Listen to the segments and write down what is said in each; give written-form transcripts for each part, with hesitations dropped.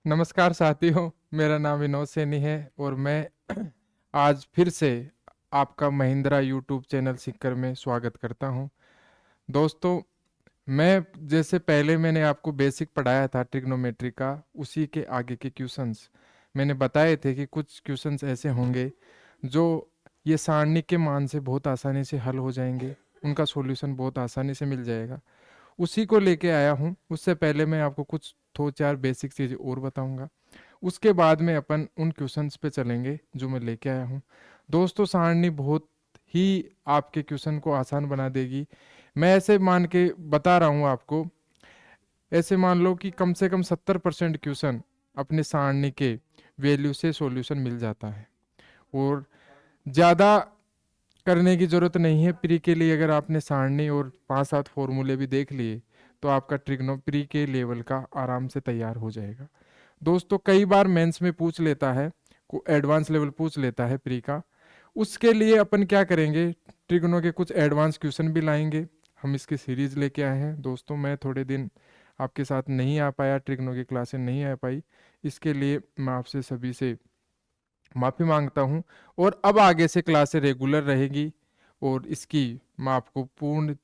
नमस्कार साथियों, मेरा नाम विनोद सैनी है और मैं आज फिर से आपका महिंद्रा यूट्यूब चैनल सीखकर में स्वागत करता हूं। दोस्तों, मैं जैसे पहले मैंने आपको बेसिक पढ़ाया था ट्रिग्नोमेट्री का, उसी के आगे के क्वेश्चंस मैंने बताए थे कि कुछ क्वेश्चंस ऐसे होंगे जो ये सारणी के मान से बहुत आसानी से हल हो जाएंगे, उनका सॉल्यूशन बहुत आसानी से मिल जाएगा। उसी को लेके आया हूँ। उससे पहले मैं आपको कुछ दो चार बेसिक चीज़ें और बताऊंगा, उसके बाद में अपन उन क्वेश्चंस पे चलेंगे जो मैं लेके आया हूँ। दोस्तों, सारणी बहुत ही आपके क्वेश्चन को आसान बना देगी। मैं ऐसे मान के बता रहा हूँ आपको, ऐसे मान लो कि कम से कम 70% क्वेश्चन अपने सारणी के वैल्यू से सॉल्यूशन मिल जाता है और ज़्यादा करने की ज़रूरत नहीं है। प्री के लिए अगर आपने सारणी और 5-7 फॉर्मूले भी देख लिए तो आपका ट्रिग्नो प्री के लेवल का आराम से तैयार हो जाएगा। दोस्तों, कई बार मेंस में पूछ लेता है, को एडवांस लेवल पूछ लेता है प्री का। उसके लिए अपन क्या करेंगे, ट्रिग्नो के कुछ एडवांस क्वेश्चन भी लाएंगे। हम इसकी सीरीज लेके आए हैं। दोस्तों, मैं थोड़े दिन आपके साथ नहीं आ पाया, ट्रिग्नो की क्लासें नहीं आ पाई, इसके लिए मैं आपसे सभी से माफ़ी मांगता हूँ। और अब आगे से क्लासें रेगुलर रहेगी और इसकी मैं आपको पूर्ण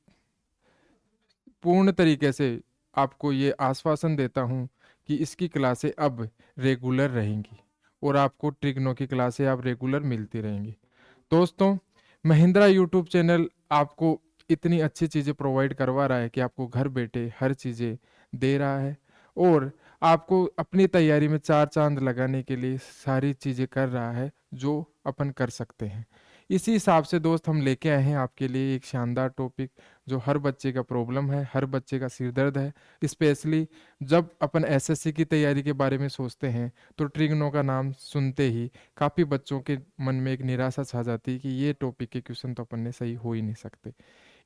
पूर्ण तरीके से आपको ये आश्वासन देता हूँ कि इसकी क्लासें अब रेगुलर रहेंगी और आपको ट्रिग्नो की क्लासें अब रेगुलर मिलती रहेंगी। दोस्तों, महिंद्रा यूट्यूब चैनल आपको इतनी अच्छी चीज़ें प्रोवाइड करवा रहा है कि आपको घर बैठे हर चीज़ें दे रहा है और आपको अपनी तैयारी में चार चांद लगाने के लिए सारी चीज़ें कर रहा है जो अपन कर सकते हैं। इसी हिसाब से दोस्त हम लेके आए हैं आपके लिए एक शानदार टॉपिक जो हर बच्चे का प्रॉब्लम है, हर बच्चे का सिर दर्द है। स्पेशली जब अपन एसएससी की तैयारी के बारे में सोचते हैं तो ट्रिग्नो का नाम सुनते ही काफ़ी बच्चों के मन में एक निराशा छा जाती है कि ये टॉपिक के क्वेश्चन तो अपन ने सही हो ही नहीं सकते।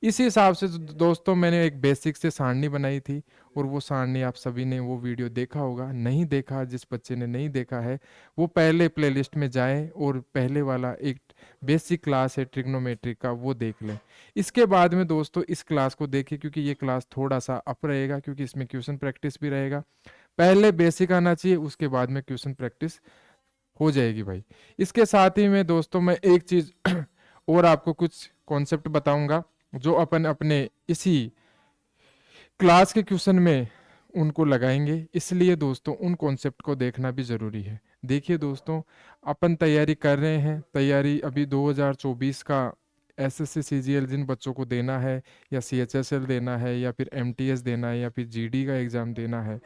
इसी हिसाब से दोस्तों मैंने एक बेसिक से सारणी बनाई थी और वो सारणी आप सभी ने वो वीडियो देखा होगा। नहीं देखा, जिस बच्चे ने नहीं देखा है वो पहले प्लेलिस्ट में जाए और पहले वाला एक बेसिक क्लास है ट्रिग्नोमेट्री का, वो देख लें। इसके बाद में दोस्तों इस क्लास को देखें क्योंकि ये क्लास थोड़ा सा अप रहेगा, क्योंकि इसमें क्वेश्चन प्रैक्टिस भी रहेगा। पहले बेसिक आना चाहिए, उसके बाद में क्वेश्चन प्रैक्टिस हो जाएगी भाई। इसके साथ ही में दोस्तों मैं एक चीज और आपको कुछ कॉन्सेप्ट बताऊंगा जो अपन अपने इसी क्लास के क्वेश्चन में उनको लगाएंगे, इसलिए दोस्तों उन कॉन्सेप्ट को देखना भी ज़रूरी है। देखिए दोस्तों, अपन तैयारी कर रहे हैं, तैयारी अभी 2024 का एसएससी सीजीएल जिन बच्चों को देना है या सीएचएसएल देना है या फिर एमटीएस देना है या फिर जीडी का एग्ज़ाम देना है,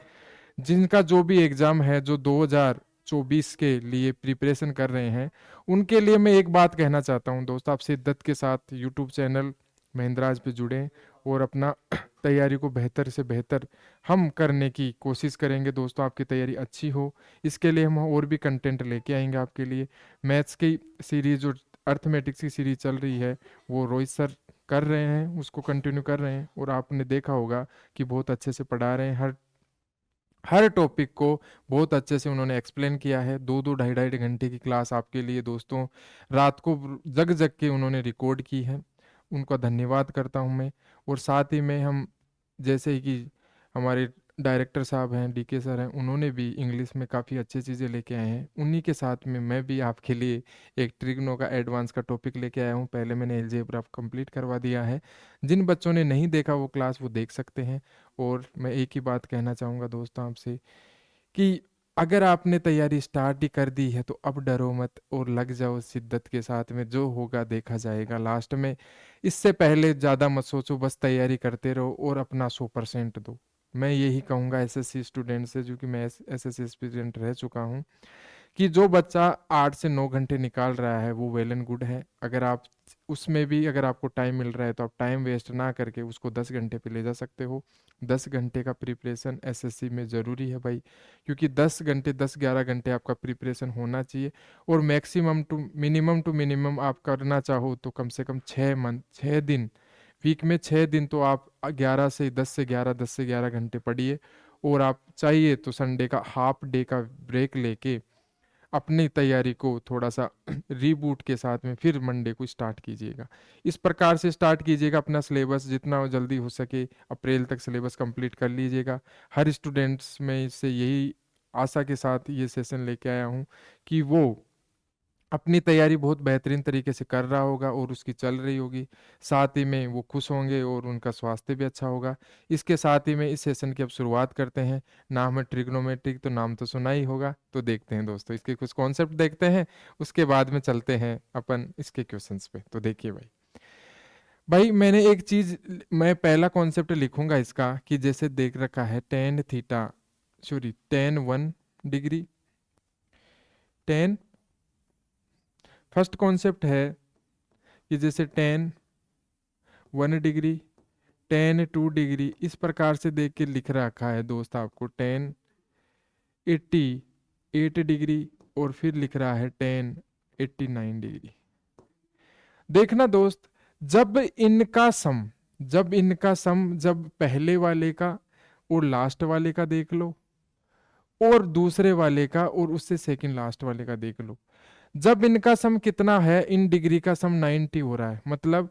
जिनका जो भी एग्ज़ाम है जो 2024 के लिए प्रिपरेशन कर रहे हैं, उनके लिए मैं एक बात कहना चाहता हूं दोस्त, आप शिद्दत के साथ यूट्यूब चैनल महिंद्राज पे जुड़ें और अपना तैयारी को बेहतर से बेहतर हम करने की कोशिश करेंगे। दोस्तों, आपकी तैयारी अच्छी हो, इसके लिए हम और भी कंटेंट लेके आएंगे आपके लिए। मैथ्स की सीरीज और अर्थमेटिक्स की सीरीज चल रही है, वो रोहित सर कर रहे हैं, उसको कंटिन्यू कर रहे हैं और आपने देखा होगा कि बहुत अच्छे से पढ़ा रहे हैं। हर हर टॉपिक को बहुत अच्छे से उन्होंने एक्सप्लेन किया है। 2-2 ढाई-ढाई घंटे की क्लास आपके लिए दोस्तों रात को जग जग के उन्होंने रिकॉर्ड की है। उनका धन्यवाद करता हूं मैं। और साथ ही में हम जैसे ही कि हमारे डायरेक्टर साहब हैं, डीके सर हैं, उन्होंने भी इंग्लिश में काफ़ी अच्छी चीज़ें लेके आए हैं। उन्हीं के साथ में मैं भी आपके लिए एक ट्रिग्नो का एडवांस का टॉपिक लेके आया हूँ। पहले मैंने एलजेब्रा कंप्लीट करवा दिया है। जिन बच्चों ने नहीं देखा वो क्लास वो देख सकते हैं। और मैं एक ही बात कहना चाहूँगा दोस्तों आपसे कि अगर आपने तैयारी स्टार्ट ही कर दी है तो अब डरो मत और लग जाओ शिद्दत के साथ में, जो होगा देखा जाएगा लास्ट में। इससे पहले ज़्यादा मत सोचो, बस तैयारी करते रहो और अपना 100% दो। मैं यही कहूँगा एसएससी स्टूडेंट से, जो कि मैं एसएससी स्टूडेंट रह चुका हूँ, कि जो बच्चा 8 से 9 घंटे निकाल रहा है वो वेल एंड गुड है। अगर आप उसमें भी अगर आपको टाइम मिल रहा है तो आप टाइम वेस्ट ना करके उसको 10 घंटे पे ले जा सकते हो। 10 घंटे का प्रिपरेशन एसएससी में ज़रूरी है भाई, क्योंकि 10 घंटे 10-11 घंटे आपका प्रिपरेशन होना चाहिए। और मैक्सिमम टू मिनिमम आप करना चाहो तो कम से कम 6 मंथ 6 दिन, वीक में 6 दिन तो आप 11 से 10 घंटे पढ़िए। और आप चाहिए तो संडे का हाफ डे का ब्रेक लेके अपनी तैयारी को थोड़ा सा रीबूट के साथ में फिर मंडे को स्टार्ट कीजिएगा। इस प्रकार से स्टार्ट कीजिएगा अपना सिलेबस, जितना जल्दी हो सके अप्रैल तक सिलेबस कंप्लीट कर लीजिएगा। हर स्टूडेंट्स में इससे यही आशा के साथ ये सेशन लेके आया हूँ कि वो अपनी तैयारी बहुत बेहतरीन तरीके से कर रहा होगा और उसकी चल रही होगी। साथ ही में वो खुश होंगे और उनका स्वास्थ्य भी अच्छा होगा। इसके साथ ही में इस सेशन की अब शुरुआत करते हैं। नाम है ट्रिग्नोमेट्रिक, तो नाम तो सुना ही होगा। तो देखते हैं दोस्तों, इसके कुछ कॉन्सेप्ट देखते हैं, उसके बाद में चलते हैं अपन इसके क्वेश्चंस पे। तो देखिए भाई, मैंने एक चीज, मैं पहला कॉन्सेप्ट लिखूंगा इसका कि जैसे देख रखा है tan theta, sorry ten 1 degree, ten, first concept है कि जैसे टेन 1 डिग्री, टेन 2 डिग्री, इस प्रकार से देख के लिख रखा है दोस्त आपको टेन 88 डिग्री, और फिर लिख रहा है टेन 89 डिग्री। देखना दोस्त, जब पहले वाले का और लास्ट वाले का देख लो, और दूसरे वाले का और उससे सेकंड लास्ट वाले का देख लो, जब इनका सम कितना है, इन डिग्री का सम 90 हो रहा है, मतलब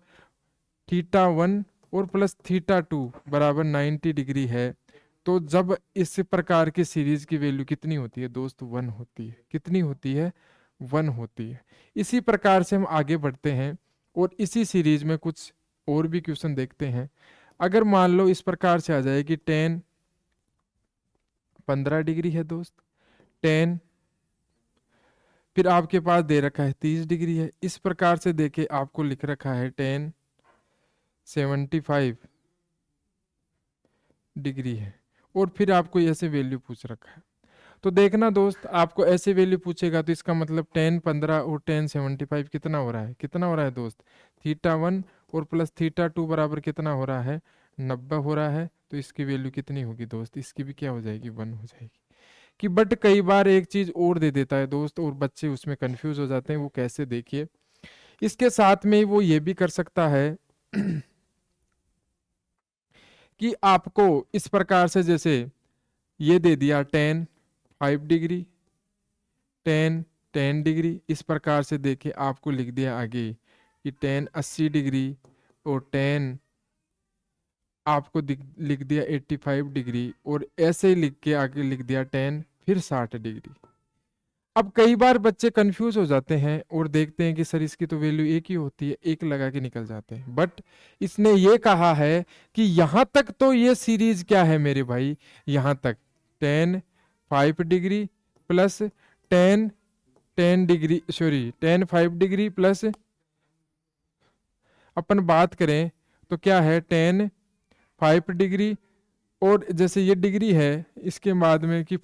θ1 और प्लस θ2 बराबर 90 डिग्री है, तो जब इस प्रकार की सीरीज की वैल्यू कितनी होती है दोस्त, 1 होती है। कितनी होती है, 1 होती है। इसी प्रकार से हम आगे बढ़ते हैं और इसी सीरीज में कुछ और भी क्वेश्चन देखते हैं। अगर मान लो इस प्रकार से आ जाए कि टेन 15 डिग्री है दोस्त, टेन, फिर आपके पास दे रखा है 30 डिग्री है। इस प्रकार से देखे आपको लिख रखा है टेन 75 डिग्री है, और फिर आपको ऐसे वैल्यू पूछ रखा है। तो देखना दोस्त, आपको ऐसे वैल्यू पूछेगा तो इसका मतलब टेन 15 और टेन 75 कितना हो रहा है, कितना हो रहा है दोस्त, θ1 और प्लस θ2 बराबर कितना हो रहा है, 90 हो रहा है। तो इसकी वैल्यू कितनी होगी दोस्त, इसकी भी क्या हो जाएगी, 1 हो जाएगी। कि बट कई बार एक चीज और दे देता है दोस्त और बच्चे उसमें कंफ्यूज हो जाते हैं। वो कैसे, देखिए, इसके साथ में वो ये भी कर सकता है कि आपको इस प्रकार से, जैसे ये दे दिया टेन 5 डिग्री, टेन 10 डिग्री, इस प्रकार से देखे आपको लिख दिया आगे कि टेन 80 डिग्री, और टेन आपको लिख दिया 85 डिग्री, और ऐसे ही लिख के आगे लिख दिया टेन फिर 60 डिग्री। अब कई बार बच्चे कंफ्यूज हो जाते हैं और देखते हैं कि सर इसकी तो वैल्यू एक ही होती है, एक लगा के निकल जाते हैं। बट इसने ये कहा है कि यहां तक तो ये सीरीज क्या है मेरे भाई, यहां तक ten 5 degree plus ten 10 degree, sorry ten 5 degree plus, अपन बात करें तो क्या है टेन 5 डिग्री, और जैसे ये डिग्री है इसके बाद में कि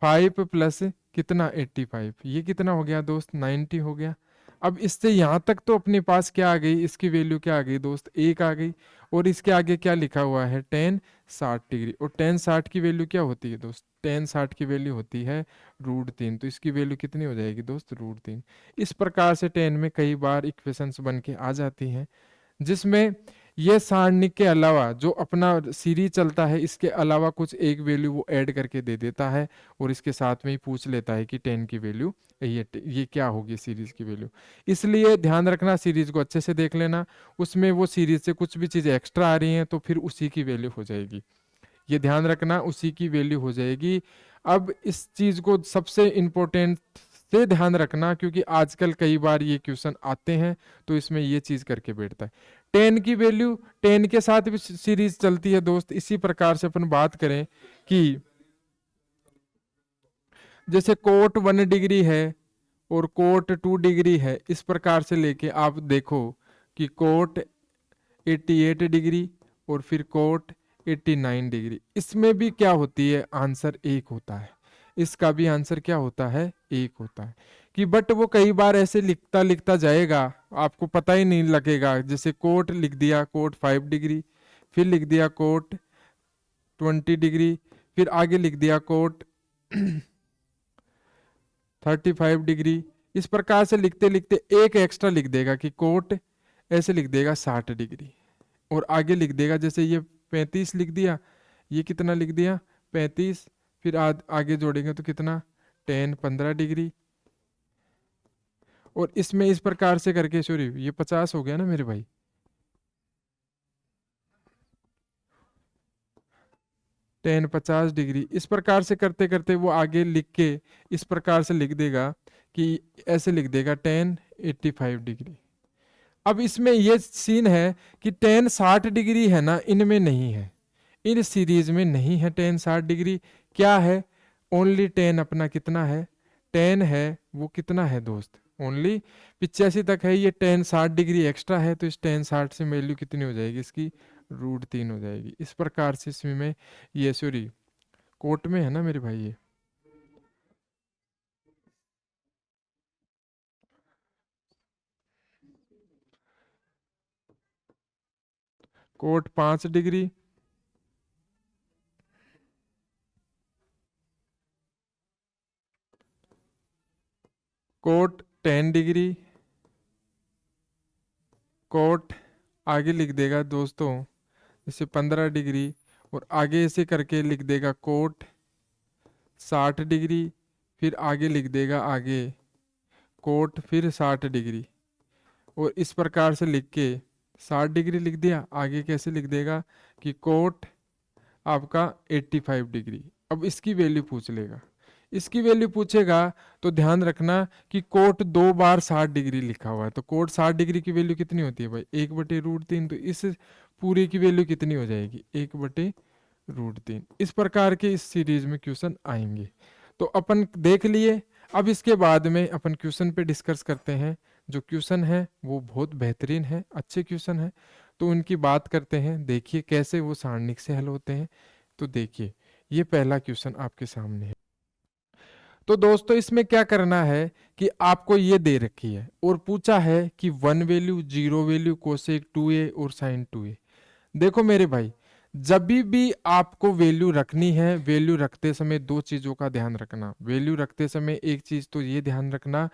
5 प्लस कितना 85, ये कितना हो गया दोस्त, 90 हो गया। अब इससे यहां तक तो अपने पास क्या आ गई, इसकी वैल्यू क्या आ गई दोस्त, एक आ गई। और इसके आगे क्या लिखा हुआ है, टेन 60 डिग्री, और टेन 60 की वैल्यू क्या होती है दोस्त, टेन 60 की वैल्यू होती है √3। तो इसकी वैल्यू कितनी हो जाएगी दोस्त, √3। इस प्रकार से टेन में कई बार इक्वेशंस बन के आ जाती हैं, जिसमें ये सारणी के अलावा जो अपना सीरीज चलता है, इसके अलावा कुछ एक वैल्यू वो ऐड करके दे देता है, और इसके साथ में ही पूछ लेता है कि 10 की वैल्यू ये क्या होगी सीरीज की वैल्यू। इसलिए ध्यान रखना, सीरीज को अच्छे से देख लेना, उसमें वो सीरीज से कुछ भी चीज़ एक्स्ट्रा आ रही हैं तो फिर उसी की वैल्यू हो जाएगी। ये ध्यान रखना, उसी की वैल्यू हो जाएगी। अब इस चीज को सबसे इंपॉर्टेंट से ध्यान रखना, क्योंकि आजकल कई बार ये क्वेश्चन आते हैं तो इसमें ये चीज करके बैठता है। 10 की वैल्यू 10 के साथ भी सीरीज चलती है दोस्त। इसी प्रकार से अपन बात करें कि जैसे कोट 1 डिग्री है और कोट 2 डिग्री है, इस प्रकार से लेके आप देखो कि कोट 88 डिग्री और फिर कोट 89 डिग्री, इसमें भी क्या होती है, आंसर एक होता है। इसका भी आंसर क्या होता है, एक होता है। कि बट वो कई बार ऐसे लिखता लिखता जाएगा, आपको पता ही नहीं लगेगा। जैसे कोट लिख दिया कोट 5 डिग्री, फिर लिख दिया कोट 20 डिग्री, फिर आगे लिख दिया कोट 35 डिग्री। इस प्रकार से लिखते लिखते एक एक्स्ट्रा लिख देगा कि कोट, ऐसे लिख देगा 60 डिग्री, और आगे लिख देगा जैसे ये 35 लिख दिया, ये कितना लिख दिया 35, फिर आगे जोड़ेंगे तो कितना 15 डिग्री, और इसमें इस प्रकार से करके, सॉरी ये 50 हो गया ना मेरे भाई, टेन 50 डिग्री। इस प्रकार से करते करते वो आगे लिख के इस प्रकार से लिख देगा कि ऐसे लिख देगा टेन 85 डिग्री। अब इसमें ये सीन है कि टेन 60 डिग्री है ना, इनमें नहीं है, इन सीरीज में नहीं है टेन 60 डिग्री। क्या है, ओनली टेन अपना कितना है, टेन है वो कितना है दोस्त, ओनली 85 तक है। ये टेन 60 डिग्री एक्स्ट्रा है, तो इस टेन 60 से वैल्यू कितनी हो जाएगी इसकी, √3 हो जाएगी। इस प्रकार से इसमें ये सॉरी कोट में है ना मेरे भाई, ये cot 5 degree, cot 10 degree, cot आगे लिख देगा दोस्तों जैसे 15 डिग्री, और आगे ऐसे करके लिख देगा कोट 60 डिग्री, फिर आगे लिख देगा आगे कोट फिर 60 डिग्री, और इस प्रकार से लिख के 60 डिग्री लिख दिया। आगे कैसे लिख देगा कि कोट आपका 85 डिग्री। अब इसकी वैल्यू पूछ लेगा, इसकी वैल्यू पूछेगा तो ध्यान रखना कि कोट 2 बार 60 डिग्री लिखा हुआ है, तो कोट 60 डिग्री की वैल्यू कितनी होती है भाई, 1/√3। तो इस पूरी की वैल्यू कितनी हो जाएगी, 1/√3। इस प्रकार के इस सीरीज में क्वेश्चन आएंगे, तो अपन देख लिए। अब इसके बाद में अपन क्वेश्चन पे डिस्कस करते हैं। जो क्वेश्चन है वो बहुत बेहतरीन है, अच्छे क्वेश्चन है, तो उनकी बात करते हैं। देखिए कैसे वो सारणिक से हल होते हैं। तो देखिए ये पहला क्वेश्चन आपके सामने है। तो दोस्तों इसमें क्या करना है कि आपको ये दे रखी है और पूछा है कि 1 वैल्यू, 0 वैल्यू, कोसेक 2a और साइन 2a। देखो मेरे भाई, जब भी आपको वैल्यू रखनी है, वैल्यू रखते समय दो चीजों का ध्यान रखना। वैल्यू रखते समय एक चीज तो ये ध्यान रखना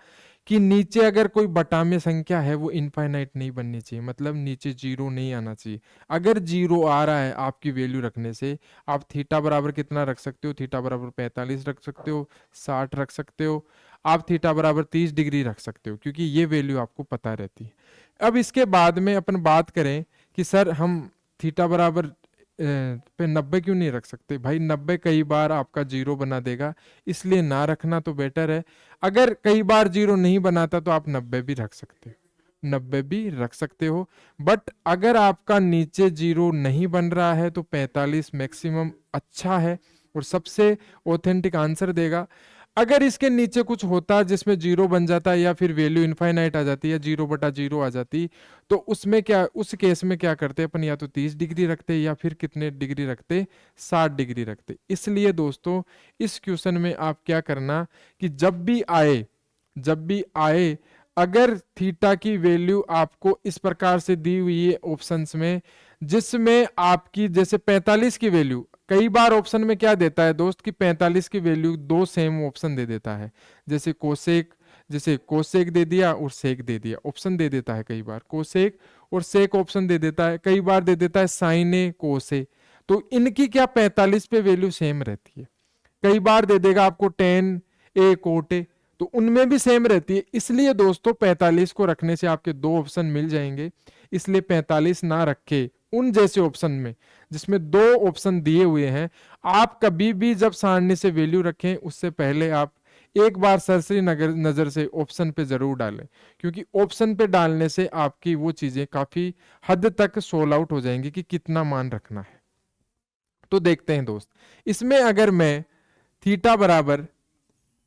कि नीचे अगर कोई बटा में संख्या है वो इनफाइनाइट नहीं बननी चाहिए, मतलब नीचे 0 नहीं आना चाहिए। अगर 0 आ रहा है आपकी वैल्यू रखने से, आप थीटा बराबर कितना रख सकते हो, थीटा बराबर 45 रख सकते हो, 60 रख सकते हो, आप थीटा बराबर 30 डिग्री रख सकते हो, क्योंकि ये वैल्यू आपको पता रहती है। अब इसके बाद में अपन बात करें कि सर हम थीटा बराबर पे 90 क्यों नहीं रख सकते, भाई 90 कई बार आपका 0 बना देगा, इसलिए ना रखना तो बेटर है। अगर कई बार 0 नहीं बनाता तो आप 90 भी रख सकते हो, 90 भी रख सकते हो। बट अगर आपका नीचे 0 नहीं बन रहा है तो 45 मैक्सिमम अच्छा है और सबसे ऑथेंटिक आंसर देगा। अगर इसके नीचे कुछ होता जिसमें 0 बन जाता या फिर वैल्यू इनफाइनाइट आ जाती या 0/0 आ जाती, तो उसमें क्या, उस केस में क्या करते अपन, या तो 30 डिग्री रखते या फिर कितने डिग्री रखते, 60 डिग्री रखते। इसलिए दोस्तों इस क्वेश्चन में आप क्या करना कि जब भी आए अगर थीटा की वैल्यू आपको इस प्रकार से दी हुई है ऑप्शंस में, जिसमें आपकी जैसे 45 की वैल्यू, कई बार ऑप्शन में क्या देता है दोस्त कि 45 की वैल्यू दो सेम ऑप्शन दे देता है, जैसे कोसेक दे दिया और सेक दे दिया, ऑप्शन दे देता है। कई बार कोसेक और सेक ऑप्शन दे देता है, कई बार दे देता है साइन ए कोसे। तो इनकी क्या 45 पे वैल्यू सेम रहती है। कई बार दे देगा आपको टेन ए कोटे, तो उनमें भी सेम रहती है। इसलिए दोस्तों 45 को रखने से आपके दो ऑप्शन मिल जाएंगे, इसलिए 45 ना रखे उन जैसे ऑप्शन में जिसमें दो ऑप्शन दिए हुए हैं। आप कभी भी जब सारणी से वैल्यू रखें उससे पहले आप एक बार सरसरी नजर से ऑप्शन पे जरूर डालें, क्योंकि ऑप्शन पे डालने से आपकी वो चीजें काफी हद तक सोल आउट हो जाएंगी कि कितना मान रखना है। तो देखते हैं दोस्त, इसमें अगर मैं थीटा बराबर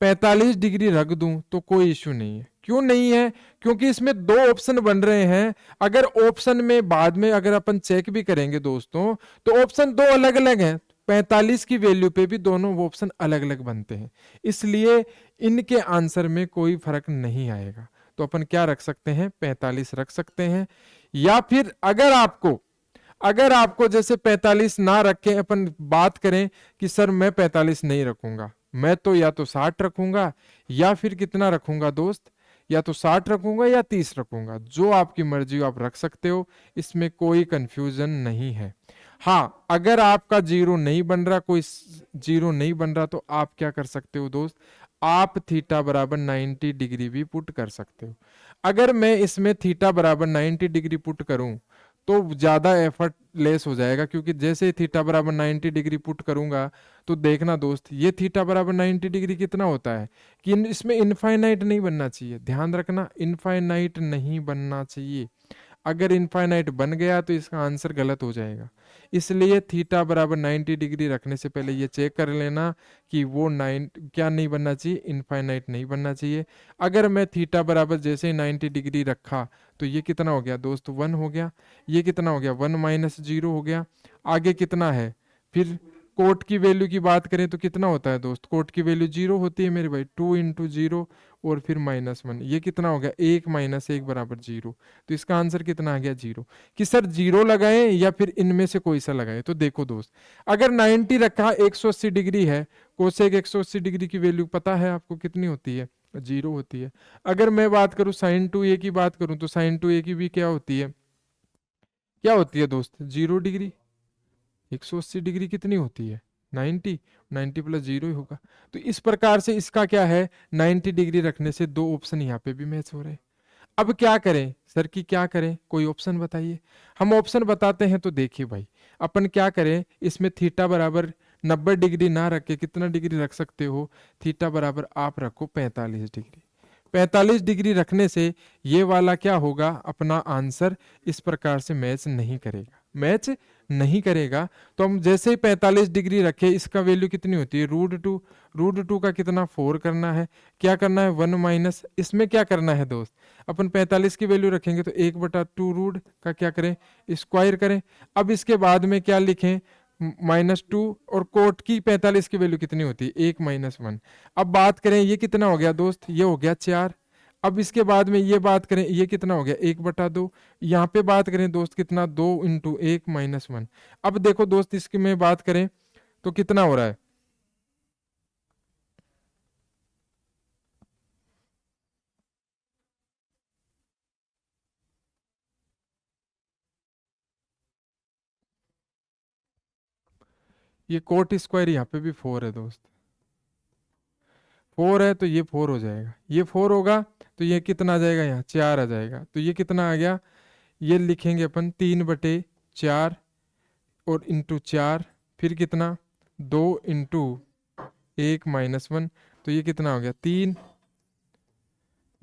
45 डिग्री रख दूं तो कोई इश्यू नहीं है। क्यों नहीं है, क्योंकि इसमें दो ऑप्शन बन रहे हैं। अगर ऑप्शन में बाद में अगर अपन चेक भी करेंगे दोस्तों, तो ऑप्शन दो अलग अलग हैं, 45 की वैल्यू पे भी दोनों वो ऑप्शन अलग अलग बनते हैं, इसलिए इनके आंसर में कोई फर्क नहीं आएगा। तो अपन क्या रख सकते हैं, 45 रख सकते हैं। या फिर अगर आपको जैसे 45 ना रखें, अपन बात करें कि सर मैं 45 नहीं रखूंगा, मैं तो या तो 60 रखूंगा या फिर कितना रखूंगा दोस्त, या तो 60 रखूंगा या 30 रखूंगा, जो आपकी मर्जी हो आप रख सकते हो, इसमें कोई कंफ्यूजन नहीं है। हाँ, अगर आपका 0 नहीं बन रहा, कोई 0 नहीं बन रहा, तो आप क्या कर सकते हो दोस्त, आप थीटा बराबर 90 डिग्री भी पुट कर सकते हो। अगर मैं इसमें थीटा बराबर 90 डिग्री पुट करूं तो ज़्यादा एफर्ट लेस हो जाएगा, क्योंकि जैसे ही थीटा बराबर 90 डिग्री पुट करूंगा तो देखना दोस्त, ये थीटा बराबर 90 डिग्री कितना होता है कि इसमें इनफाइनाइट नहीं बनना चाहिए, ध्यान रखना, इनफाइनाइट नहीं बनना चाहिए। अगर इनफाइनाइट बन गया तो इसका आंसर गलत हो जाएगा। इसलिए थीटा बराबर 90 डिग्री रखने से पहले ये चेक कर लेना कि वो क्या नहीं बनना चाहिए, इनफाइनाइट नहीं बनना चाहिए। अगर मैं थीटा बराबर जैसे ही 90 डिग्री रखा तो ये कितना हो गया दोस्त, 1 हो गया। ये कितना हो गया, 1 माइनस 0 हो गया। आगे कितना है, फिर कोट की वैल्यू की बात करें तो कितना होता है दोस्त, कोट की वैल्यू 0 होती है मेरे भाई, 2 इंटू 0 और फिर -1, ये कितना हो गया, 1 माइनस 1 बराबर 0। तो इसका आंसर कितना आ गया, 0। कि सर 0 लगाएं या फिर इनमें से कोई सा लगाए, तो देखो दोस्त, अगर 90 रखा 180 डिग्री है, कोसेक 180 डिग्री की वैल्यू पता है आपको कितनी होती है, 0 होती है। अगर मैं बात करूं साइन 2a की बात करूं तो साइन 2a की भी क्या होती है, क्या होती है दोस्त, 0 डिग्री। 180 डिग्री कितनी होती है, 90, 90 प्लस 0 ही होगा। तो इस प्रकार से इसका क्या है, 90 डिग्री रखने से दो ऑप्शन यहाँ पे भी मैच हो रहे हैं। अब क्या करें सर, की क्या करें, कोई ऑप्शन बताइए। हम ऑप्शन बताते हैं, तो देखिए भाई, अपन क्या करें, इसमें थीटा बराबर 90 डिग्री ना रख के कितना डिग्री रख सकते हो, थीटा बराबर आप रखो 45 डिग्री। 45 डिग्री रखने से ये वाला क्या होगा, अपना आंसर इस प्रकार से मैच नहीं करेगा, मैच नहीं करेगा। तो हम जैसे ही 45 डिग्री रखे, इसका वैल्यू कितनी होती है, √2। √2 का कितना, 4 करना है। क्या करना है, 1 माइनस, इसमें क्या करना है दोस्त, अपन 45 की वैल्यू रखेंगे तो 1/2 रूट का क्या करें, स्क्वायर करें। अब इसके बाद में क्या लिखें, -2, और कोट की 45 की वैल्यू कितनी होती है, 1 माइनस 1। अब बात करें ये कितना हो गया दोस्त, ये हो गया 4। अब इसके बाद में ये बात करें, ये कितना हो गया, 1/2। यहाँ पे बात करें दोस्त कितना, 2 इंटू 1 माइनस 1। अब देखो दोस्त, इसकी में बात करें तो कितना हो रहा है, ये कोट स्क्वायर यहाँ पे भी 4 है दोस्त, 4 है तो ये 4 हो जाएगा, ये 4 होगा तो ये कितना आ जाएगा, यहाँ 4 आ जाएगा। तो ये कितना आ गया, ये लिखेंगे अपन 3/4 और इंटू 4, फिर कितना, 2 इंटू 1 माइनस 1। तो ये कितना हो गया, 3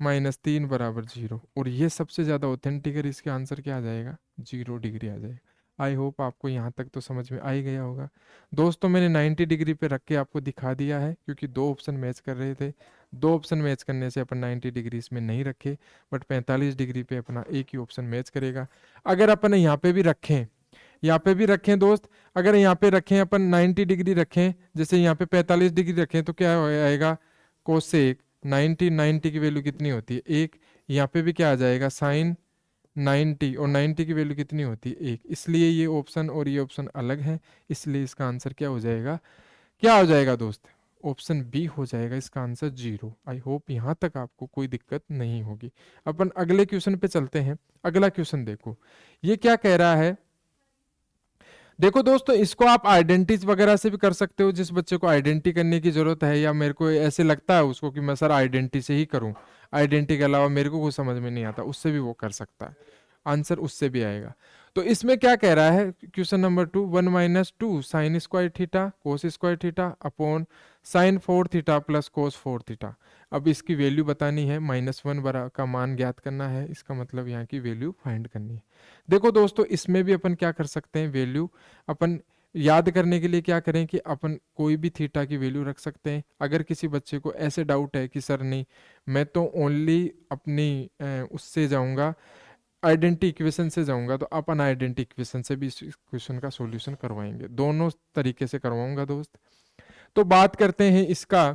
- 3 बराबर 0। और ये सबसे ज्यादा ऑथेंटिक है, इसके आंसर क्या आ जाएगा, 0 डिग्री आ जाएगा। आई होप आपको यहाँ तक तो समझ में आ ही गया होगा दोस्तों। मैंने 90 डिग्री पे रख के आपको दिखा दिया है, क्योंकि दो ऑप्शन मैच कर रहे थे। दो ऑप्शन मैच करने से अपन 90 डिग्री इसमें नहीं रखे, बट 45 डिग्री पे अपना एक ही ऑप्शन मैच करेगा। अगर अपन यहाँ पे भी रखें, यहाँ पे भी रखें दोस्त, अगर यहाँ पे रखें अपन 90 डिग्री रखें, जैसे यहाँ पे 45 डिग्री रखें, तो क्या आएगा, कोसेक 90 की वैल्यू कितनी होती है, 1। यहाँ पे भी क्या आ जाएगा, साइन 90, और 90 की वैल्यू कितनी होती है, 1। इसलिए ये ऑप्शन और ये ऑप्शन अलग है, इसलिए इसका आंसर क्या हो जाएगा, क्या हो जाएगा दोस्त, ऑप्शन बी हो जाएगा इसका आंसर, 0। आई होप यहाँ तक आपको कोई दिक्कत नहीं होगी। अपन अगले क्वेश्चन पे चलते हैं। अगला क्वेश्चन देखो, ये क्या कह रहा है, देखो दोस्तों, इसको आप आइडेंटिटी वगैरह से भी कर सकते हो। जिस बच्चे को आइडेंटिटी करने की जरूरत है, या मेरे को ऐसे लगता है उसको कि मैं सर आइडेंटिटी से ही करूं, आइडेंटिटी के अलावा मेरे को कुछ समझ में नहीं आता, उससे भी वो कर सकता है, आंसर उससे भी आएगा। तो इसमें क्या कह रहा है, question number 2, 1 - 2 sine square theta cos square theta upon sine 4 theta plus cos 4 theta. अब इसकी वैल्यू बतानी है, -1 बरा का मान ज्ञात करना है, इसका मतलब यहाँ की वैल्यू फाइंड करनी है। देखो दोस्तों, इसमें भी अपन क्या कर सकते हैं, वैल्यू अपन याद करने के लिए क्या करें कि अपन कोई भी थीटा की वैल्यू रख सकते हैं। अगर किसी बच्चे को ऐसे डाउट है कि सर नहीं, मैं तो ओनली अपनी उससे जाऊंगा, आइडेंटिटी इक्वेशन से जाऊंगा, तो अपन आइडेंटिटी इक्वेशन से भी इस क्वेश्चन का सॉल्यूशन करवाएंगे, दोनों तरीके से करवाऊंगा दोस्त। तो बात करते हैं इसका,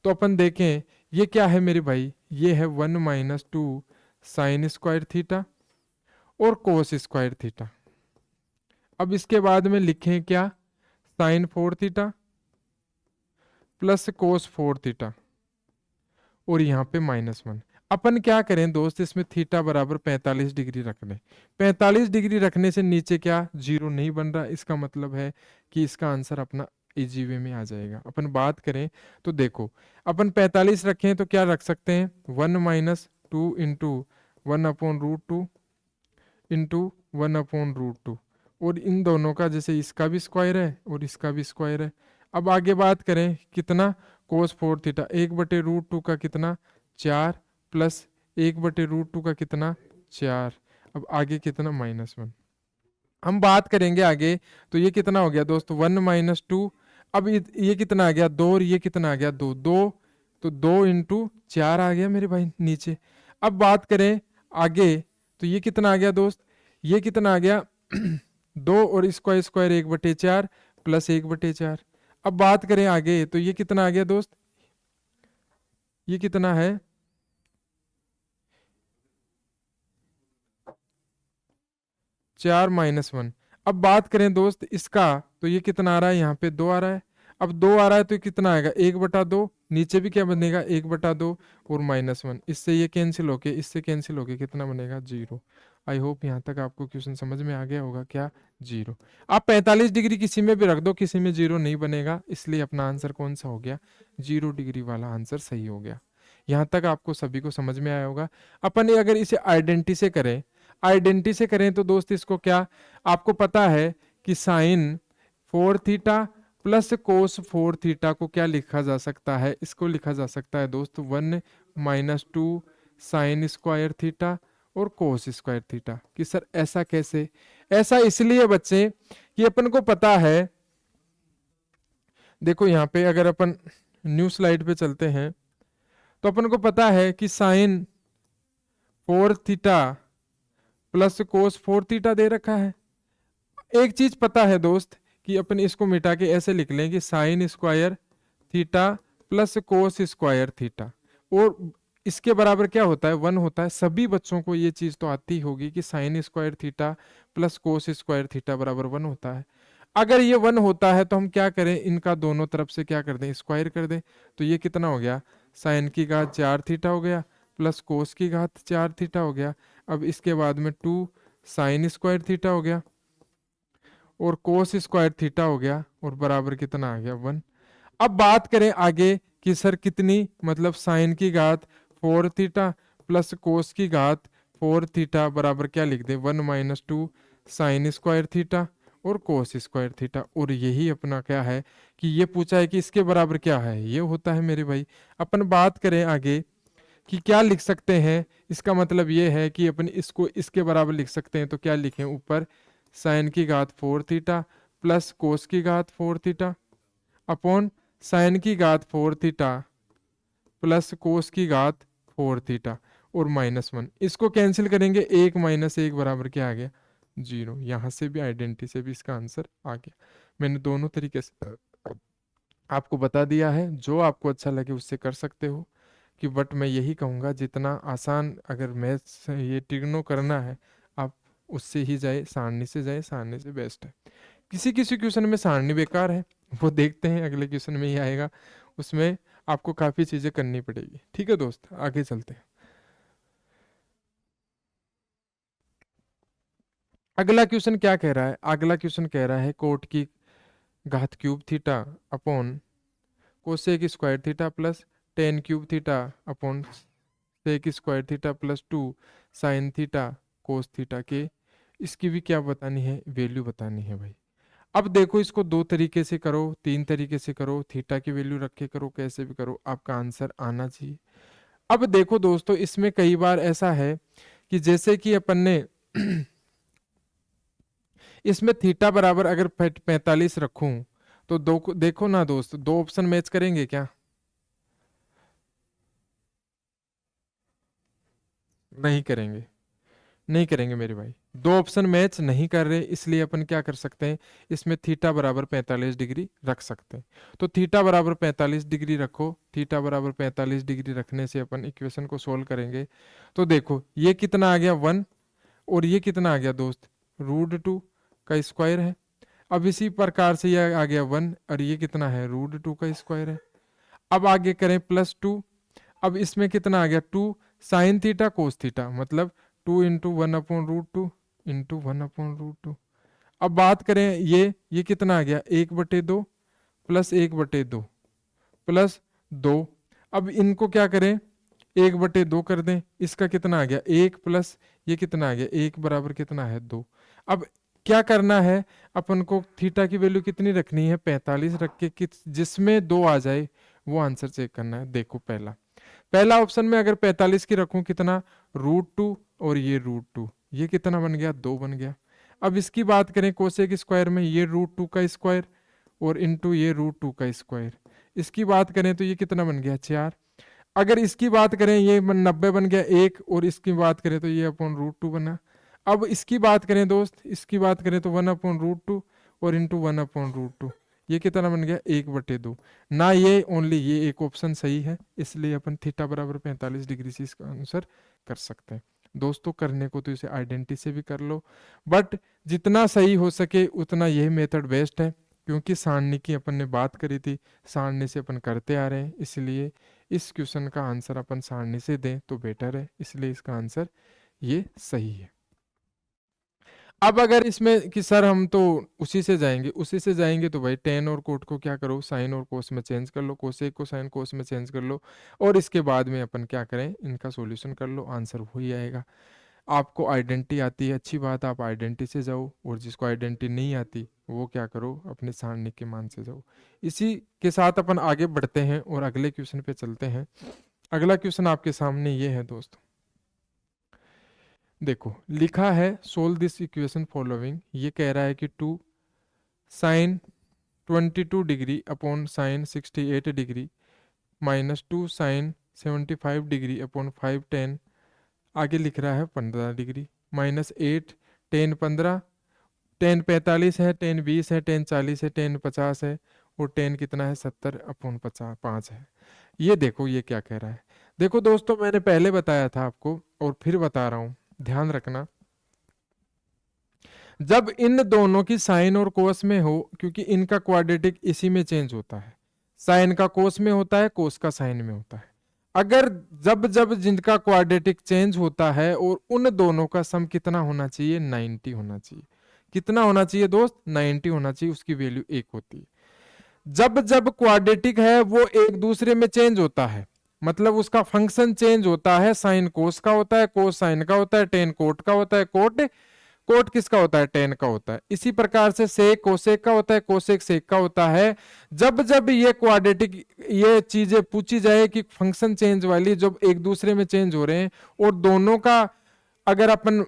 तो अपन देखें ये क्या है मेरे भाई, ये है 1 - 2 साइन स्क्वायर थीटा और कोस स्क्वायर थीटा। अब इसके बाद में लिखें क्या, sine 4 theta plus cos 4 theta और यहाँ पे -1। अपन क्या करें दोस्त, इसमें थीटा बराबर 45 डिग्री रख दें। 45 डिग्री रखने से नीचे क्या 0 नहीं बन रहा, इसका मतलब है कि इसका आंसर अपना इजी वे में आ जाएगा। अपन बात करें तो देखो, अपन 45 रखें तो क्या रख सकते हैं, 1 - 2 इंटू 1/√2 इंटू 1/√2। और इन दोनों का जैसे इसका भी स्क्वायर है और इसका भी स्क्वायर है। अब आगे बात करें कितना, कोस 4 थीटा 1/√2 का कितना 4 प्लस 1/√2 का कितना 4। अब आगे कितना -1। हम बात करेंगे आगे तो ये कितना हो गया दोस्तों 1 - 2। अब ये कितना आ गया 2 और ये कितना आ गया 2 2, तो 2 × 4 आ गया मेरे भाई नीचे। अब बात करें आगे तो ये कितना आ गया दोस्त, ये कितना आ गया 2 और इसका स्क्वायर 1/4 प्लस 1/4। अब बात करें आगे तो ये कितना आ गया दोस्त, ये कितना है 4 - 1। अब बात करें दोस्त इसका तो ये कितना आ रहा है, यहाँ पे 2 आ रहा है। अब 2 आ रहा है तो कितना आएगा 1/2, नीचे भी क्या बनेगा 1/2 और -1। इससे ये कैंसिल होके इससे कैंसिल होके कितना बनेगा 0। आई होप यहाँ तक आपको क्वेश्चन समझ में आ गया होगा, क्या 0। आप 45 डिग्री किसी में भी रख दो, किसी में 0 नहीं बनेगा, इसलिए अपना आंसर कौन सा हो गया 0 डिग्री वाला आंसर सही हो गया। यहाँ तक आपको सभी को समझ में आया होगा। अपन अगर इसे आइडेंटिटी से करें तो दोस्त इसको क्या आपको पता है कि sine 4 theta plus cos 4 theta को क्या लिखा जा सकता है, इसको लिखा जा सकता है दोस्त 1 - 2 साइन स्क्वायर थीटा और कोस स्क्वायर थीटा। कि सर ऐसा कैसे, ऐसा इसलिए बच्चे कि अपन को पता है, देखो यहाँ पे अगर अपन न्यू स्लाइड पे चलते हैं तो अपन को पता है कि sine 4 theta plus cos 4 theta दे रखा है। एक चीज पता है दोस्त कि अपन इसको मिटा के ऐसे लिख लें कि sine square theta plus cos square theta, और इसके बराबर क्या होता है 1 होता है। सभी बच्चों को ये चीज तो आती होगी कि sine square theta plus cos square theta बराबर 1 होता है। अगर ये 1 होता है तो हम क्या करें, इनका दोनों तरफ से क्या कर दें स्क्वायर कर दें। तो ये कितना हो गया साइन की घात 4 थीटा हो गया प्लस कोस की घात 4 थीटा हो गया। अब इसके बाद में 2 साइन स्क्वायर थीटा हो गया और कोस स्क्वायर थीटा हो गया और बराबर कितना आ गया 1। अब बात करें आगे कि सर कितनी, मतलब साइन की घात 4 थीटा प्लस कोस की घात 4 थीटा बराबर क्या लिख दे 1 - 2 साइन स्क्वायर थीटा और कोस स्क्वायर थीटा। और यही अपना क्या है कि ये पूछा है कि इसके बराबर क्या है, ये होता है मेरे भाई। अपन बात करें आगे कि क्या लिख सकते हैं, इसका मतलब ये है कि अपन इसको इसके बराबर लिख सकते हैं। तो क्या लिखें ऊपर साइन की घात 4 थीटा प्लस कोस की घात 4 थीटा अपॉन साइन की घात 4 थीटा प्लस कोस की घात 4 थीटा और -1। इसको कैंसिल करेंगे 1 - 1 बराबर क्या आ गया 0। यहां से भी आइडेंटिटी से भी इसका आंसर आ गया। मैंने दोनों तरीके से आपको बता दिया है, जो आपको अच्छा लगे उससे कर सकते हो। कि बट मैं यही कहूँगा जितना आसान अगर मैथ्स ये ट्रिग्नो करना है आप उससे ही जाए, सारणी से जाए, सारणी से बेस्ट है। किसी किसी क्वेश्चन में सारणी बेकार है, वो देखते हैं अगले क्वेश्चन में ही आएगा, उसमें आपको काफ़ी चीज़ें करनी पड़ेगी। ठीक है दोस्त, आगे चलते हैं। अगला क्वेश्चन क्या कह रहा है, अगला क्वेश्चन कह रहा है कोट की घात cube theta upon cosec square theta plus ten cube theta upon sec square theta plus 2 sine theta cos theta के, इसकी भी क्या बतानी है वैल्यू बतानी है भाई। अब देखो इसको 2 तरीके से करो, 3 तरीके से करो, थीटा की वैल्यू रख के करो, कैसे भी करो आपका आंसर आना चाहिए। अब देखो दोस्तों इसमें कई बार ऐसा है कि जैसे कि अपन ने इसमें थीटा बराबर अगर 45 रखूं तो देखो ना दोस्त, 2 ऑप्शन मैच करेंगे क्या, नहीं करेंगे, नहीं करेंगे मेरे भाई। 2 ऑप्शन मैच नहीं कर रहे, इसलिए अपन क्या कर सकते हैं इसमें थीटा बराबर 45 डिग्री रख सकते हैं। तो थीटा बराबर 45 डिग्री रखो, थीटा बराबर 45 डिग्री रखने से अपन इक्वेशन को सोल्व करेंगे। तो देखो ये कितना आ गया 1 और ये कितना आ गया दोस्त √2 का स्क्वायर है। अब इसी प्रकार से ये आ गया 1 और ये कितना है √2 का स्क्वायर है। अब आगे करें +2, अब इसमें कितना आ गया 2 साइन थीटा कोस थीटा, मतलब 2 × 1/√2 × 1/√2। अब बात करें ये कितना आ गया 1/2 प्लस 1/2 प्लस 2। अब इनको क्या करें 1/2 कर दें, इसका कितना आ गया 1 प्लस ये कितना आ गया 1 बराबर कितना है 2। अब क्या करना है, अपन को थीटा की वैल्यू कितनी रखनी है, 45 रख के जिसमें 2 आ जाए वो आंसर चेक करना है। देखो पहला ऑप्शन में अगर 45 की रखूं कितना, √2 और ये √2, ये कितना बन गया, 2 बन गया। अब इसकी बात करें कोसेक स्क्वायर में, ये √2 का स्क्वायर और इंटू ये √2 का स्क्वायर, इसकी बात करें तो ये कितना बन गया, 4। अगर इसकी बात करें ये 90 बन गया 1, और इसकी बात करें तो ये अपॉन √2 बना। अब इसकी बात करें दोस्त, इसकी बात करें तो 1/√2 और इंटू 1/√2, ये कितना बन गया, 1/2 ना। ये ओनली ये एक ऑप्शन सही है, इसलिए अपन थीटा बराबर 45 डिग्री से इसका आंसर कर सकते हैं। दोस्तों करने को तो इसे आइडेंटिटी से भी कर लो, बट जितना सही हो सके उतना यही मेथड बेस्ट है, क्योंकि सारणी की अपन ने बात करी थी, सारणी से अपन करते आ रहे हैं, इसलिए इस क्वेश्चन का आंसर अपन सारणी से दें तो बेटर है, इसलिए इसका आंसर ये सही है। अब अगर इसमें कि सर हम तो उसी से जाएंगे तो भाई टेन और कोट को क्या करो, साइन और कोस में चेंज कर लो, कोसेक को साइन कोस में चेंज कर लो, और इसके बाद में अपन क्या करें, इनका सॉल्यूशन कर लो, आंसर वही आएगा। आपको आइडेंटिटी आती है, अच्छी बात, आप आइडेंटिटी से जाओ, और जिसको आइडेंटिटी नहीं आती वो क्या करो, अपने सारणी के मान से जाओ। इसी के साथ अपन आगे बढ़ते हैं और अगले क्वेश्चन पे चलते हैं। अगला क्वेश्चन आपके सामने ये है दोस्तों, देखो लिखा है सोल्व दिस इक्वेशन फॉलोइंग, ये कह रहा है कि 2 sine 22 degree upon sine 68 degree minus 2 sine 75 degree upon 5 ten, आगे लिख रहा है 15 डिग्री माइनस 8 टेन 15, टेन 45 है, टेन 20 है, टेन 40 है, टेन 50 है, और टेन कितना है, 70 अपॉन 5 है। ये देखो ये क्या कह रहा है। देखो दोस्तों मैंने पहले बताया था आपको और फिर बता रहा हूं, ध्यान रखना, जब इन दोनों की साइन और कोस में हो, क्योंकि इनका क्वाड्रेटिक इसी में चेंज होता है, साइन का कोस में होता है, कोस का साइन में होता है। अगर जब जब जिनका क्वाड्रेटिक चेंज होता है और उन दोनों का सम कितना होना चाहिए, 90 होना चाहिए। कितना होना चाहिए दोस्त, 90 होना चाहिए, उसकी वैल्यू 1 होती है। जब जब क्वाड्रेटिक है वो एक दूसरे में चेंज होता है, मतलब उसका फंक्शन चेंज होता है, साइन कोस का होता है, कोस साइन का होता है, टेन कोट का होता है, कोट कोट किसका होता है, टेन का होता है। इसी प्रकार से सेक कोसेक का होता है, कोसेक सेक का होता है। जब जब ये क्वाड्रेटिक ये चीजें पूछी जाए कि फंक्शन चेंज वाली, जब एक दूसरे में चेंज हो रहे हैं और दोनों का अगर अपन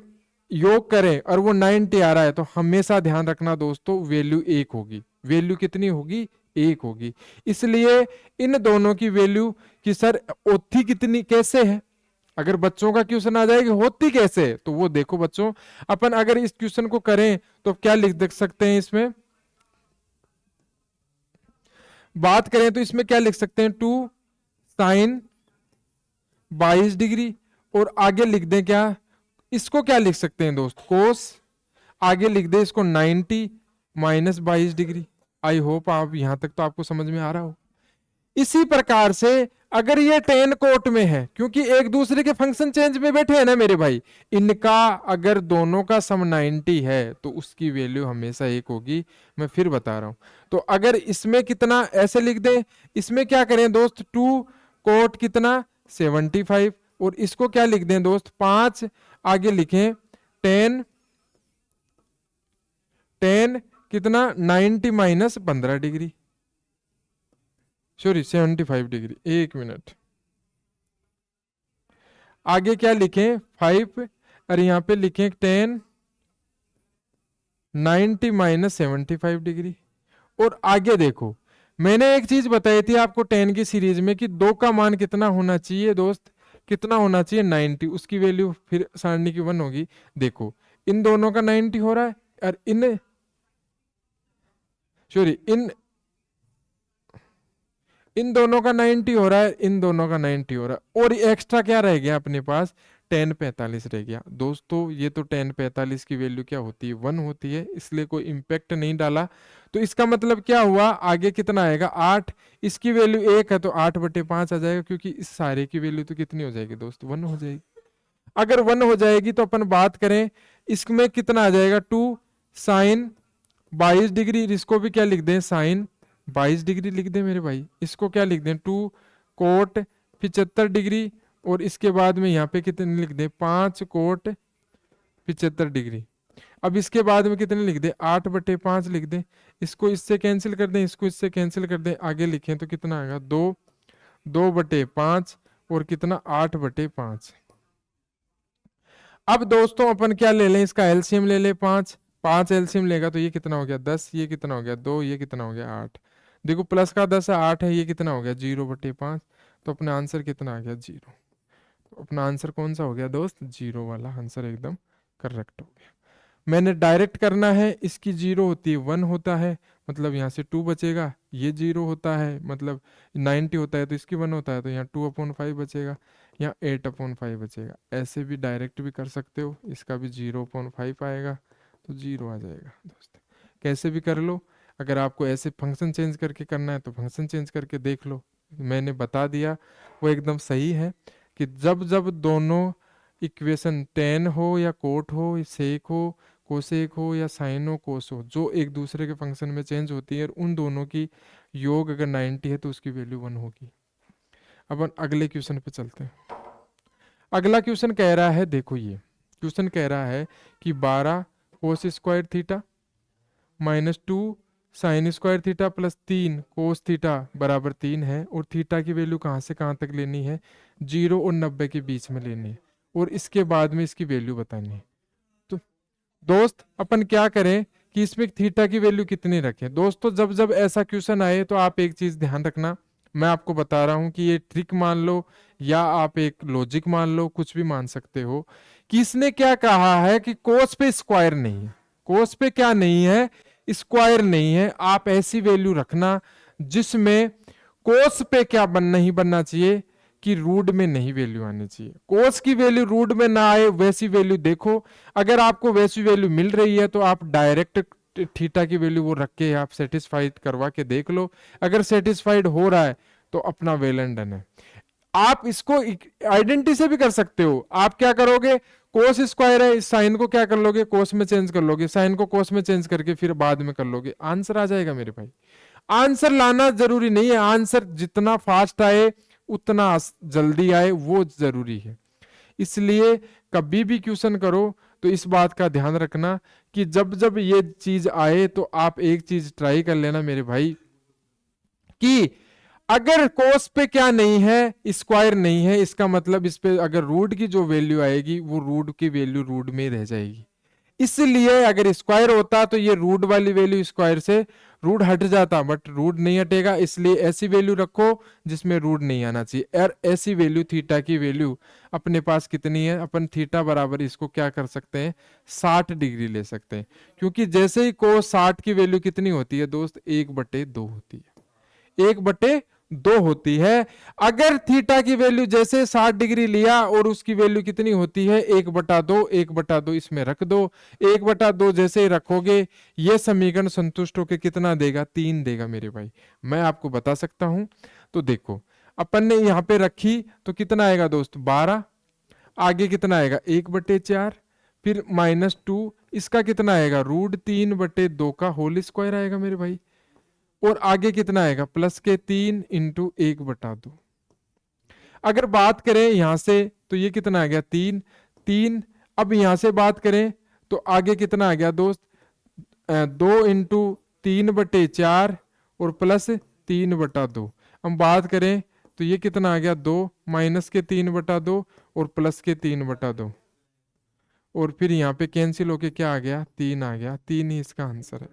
योग करें और वो 90 आ रहा है, तो हमेशा ध्यान रखना दोस्तों वैल्यू 1 होगी। वैल्यू कितनी होगी, 1 होगी। इसलिए इन दोनों की वैल्यू कि सर होती कितनी कैसे है, अगर बच्चों का क्वेश्चन आ जाएगा होती कैसे, तो वो देखो बच्चों, अपन अगर इस क्वेश्चन को करें तो क्या लिख देख सकते हैं, इसमें बात करें तो इसमें क्या लिख सकते हैं, 2 साइन 22 डिग्री, और आगे लिख दें क्या, इसको क्या लिख सकते हैं दोस्त, कोस, आगे लिख दे इसको 90 माइनस 22 डिग्री। आई होप आप यहां तक तो आपको समझ में आ रहा हो। इसी प्रकार से अगर ये टेन कोट में है, क्योंकि एक दूसरे के फंक्शन चेंज में बैठे हैं ना मेरे भाई, इनका अगर दोनों का सम 90 है तो उसकी वैल्यू हमेशा 1 होगी। मैं फिर बता रहा हूं, तो अगर इसमें कितना ऐसे लिख दें, इसमें क्या करें दोस्त, 2 कोट कितना 75, और इसको क्या लिख दें दोस्त 5, आगे लिखें 10 10 कितना 90 minus 15 degree, sorry 75 degree, 1 minute, आगे क्या लिखें 5, और यहां पे लिखें 10 90 माइनस 75 डिग्री। और आगे देखो मैंने एक चीज बताई थी आपको 10 की सीरीज में कि 2 का मान कितना होना चाहिए दोस्त, कितना होना चाहिए 90, उसकी वैल्यू फिर सारणी की 1 होगी। देखो इन दोनों का 90 हो रहा है, और सॉरी इन दोनों का 90 हो रहा है, इन दोनों का 90 हो रहा है, और एक्स्ट्रा क्या रह गया अपने पास, 10 45 रह गया। दोस्तों ये तो 10 45 की वैल्यू क्या होती है, 1 होती है, इसलिए कोई इंपैक्ट नहीं डाला। तो इसका मतलब क्या हुआ, आगे कितना आएगा 8, इसकी वैल्यू 1 है तो 8/5 आ जाएगा, क्योंकि इस सारे की वैल्यू तो कितनी हो जाएगी दोस्त, 1 हो जाएगी। अगर 1 हो जाएगी तो अपन बात करें इसमें कितना आ जाएगा, 2 साइन 22 डिग्री, इसको भी क्या लिख दें साइन 22 डिग्री लिख दे मेरे भाई, इसको क्या लिख दें 2 कोट 75 डिग्री, और इसके बाद में यहाँ पे कितने लिख दें 5 कोट 75 डिग्री। अब इसके बाद में कितने लिख दें, 8/5 लिख दें। इसको इससे कैंसिल कर दें, इसको इससे कैंसिल कर दें, आगे लिखें तो कितना आएगा, 2/5 और कितना 8/5। अब दोस्तों अपन क्या ले लें, इसका एलसीएम ले लें 5। 5 एलसीएम लेगा तो ये कितना हो गया 10, ये कितना हो गया 2, ये कितना हो गया 8। देखो प्लस का 10 है, 8 है, ये कितना हो गया 0/5। तो अपना आंसर कितना आ गया 0। तो अपना आंसर कौन सा हो गया दोस्त, 0 वाला आंसर एकदम करेक्ट हो गया। मैंने डायरेक्ट करना है, इसकी 0 होती है 1 होता है, मतलब यहाँ से 2 बचेगा, ये 0 होता है मतलब 90 होता है तो इसकी 1 होता है, तो यहाँ 2/5 बचेगा, यहाँ 8/5 बचेगा। ऐसे भी डायरेक्ट भी कर सकते हो, इसका भी 0/5 आएगा तो 0 आ जाएगा दोस्त। कैसे भी कर लो, अगर आपको ऐसे फंक्शन चेंज करके करना है तो फंक्शन चेंज करके देख लो। मैंने बता दिया वो एकदम सही है कि जब जब दोनों इक्वेशन टेन हो या कोट हो, सेक हो, कोसेक हो या साइन हो, कोस हो, जो एक दूसरे के फंक्शन में चेंज होती है, और उन दोनों की योग अगर 90 है तो उसकी वैल्यू 1 होगी। अब अगले क्वेश्चन पे चलते हैं। अगला क्वेश्चन कह रहा है, देखो ये क्वेश्चन कह रहा है कि 12 cos square theta minus 2 sine square theta plus 3 cos theta बराबर 3 है, और थीटा की वैल्यू कहाँ से कहाँ तक लेनी है, 0 और 90 के बीच में लेनी है, और इसके बाद में इसकी वैल्यू बतानी है। तो दोस्त अपन क्या करें कि इसमें थीटा की वैल्यू कितनी रखें। दोस्तों जब जब ऐसा क्वेश्चन आए तो आप एक चीज ध्यान रखना, मैं आपको बता रहा हूं कि ये ट्रिक मान लो या आप एक लॉजिक मान लो, कुछ भी मान सकते हो, कि इसने क्या कहा है कि कोस पे स्क्वायर नहीं है। कोस पे क्या नहीं है, स्क्वायर नहीं है। आप ऐसी वैल्यू रखना जिसमें कोस पे क्या नहीं बनना चाहिए कि रूट में नहीं वैल्यू आनी चाहिए। कोस की वैल्यू रूट में ना आए वैसी वैल्यू देखो। अगर आपको वैसी वैल्यू मिल रही है तो आप डायरेक्ट थीटा की वैल्यू वो रख के आप सेटिस्फाइड करवा के देख लो। अगर सेटिस्फाइड हो रहा है तो अपना वेल एंड डन है। आप इसको आइडेंटिटी से भी कर सकते हो। आप क्या करोगे, कोस स्क्वायर है, इस साइन को क्या कर लोगे, कोस में चेंज कर लोगे, साइन को कोस में चेंज करके फिर बाद में कर लोगे, आंसर आ जाएगा मेरे भाई। आंसर लाना जरूरी नहीं है, आंसर जितना फास्ट आए उतना जल्दी आए वो जरूरी है। इसलिए कभी भी क्वेश्चन करो तो इस बात का ध्यान रखना कि जब जब ये चीज आए तो आप एक चीज ट्राई कर लेना मेरे भाई, कि अगर कोस पे क्या नहीं है, स्क्वायर नहीं है, इसका मतलब इस पे अगर रूट की जो वैल्यू आएगी वो रूट की वैल्यू रूट में रह जाएगी। इसलिए अगर स्क्वायर होता तो ये रूट वाली वैल्यू स्क्वायर से रूट हट जाता, बट रूट नहीं हटेगा, इसलिए ऐसी वैल्यू रखो जिसमें रूट नहीं आना चाहिए। और ऐसी वैल्यू थीटा की वैल्यू अपने पास कितनी है, अपन थीटा बराबर इसको क्या कर सकते हैं, 60 डिग्री ले सकते हैं। क्योंकि जैसे ही कोस 60 की वैल्यू कितनी होती है दोस्त, 1/2 होती है, 1/2 होती है। अगर थीटा की वैल्यू जैसे 60 डिग्री लिया और उसकी वैल्यू कितनी होती है, 1/2, 1/2 इसमें रख दो। 1/2 जैसे ही रखोगे ये समीकरण संतुष्ट होकर कितना देगा, 3 देगा मेरे भाई। मैं आपको बता सकता हूं। तो देखो अपन ने यहां पे रखी तो कितना आएगा दोस्त, 12, आगे कितना आएगा 1/4, फिर -2, इसका कितना आएगा √3/2 का होल स्क्वायर आएगा मेरे भाई, और आगे कितना आएगा प्लस के 3 × 1/2। अगर बात करें यहां से तो ये कितना आ गया 3 3। अब यहां से बात करें तो आगे कितना आ गया दोस्त, 2 × 3/4 और प्लस 3/2। हम बात करें तो ये कितना आ गया 2 माइनस के 3/2 और प्लस के 3/2, और फिर यहाँ पे कैंसिल होके क्या आ गया, 3 आ गया। 3 ही इसका आंसर है।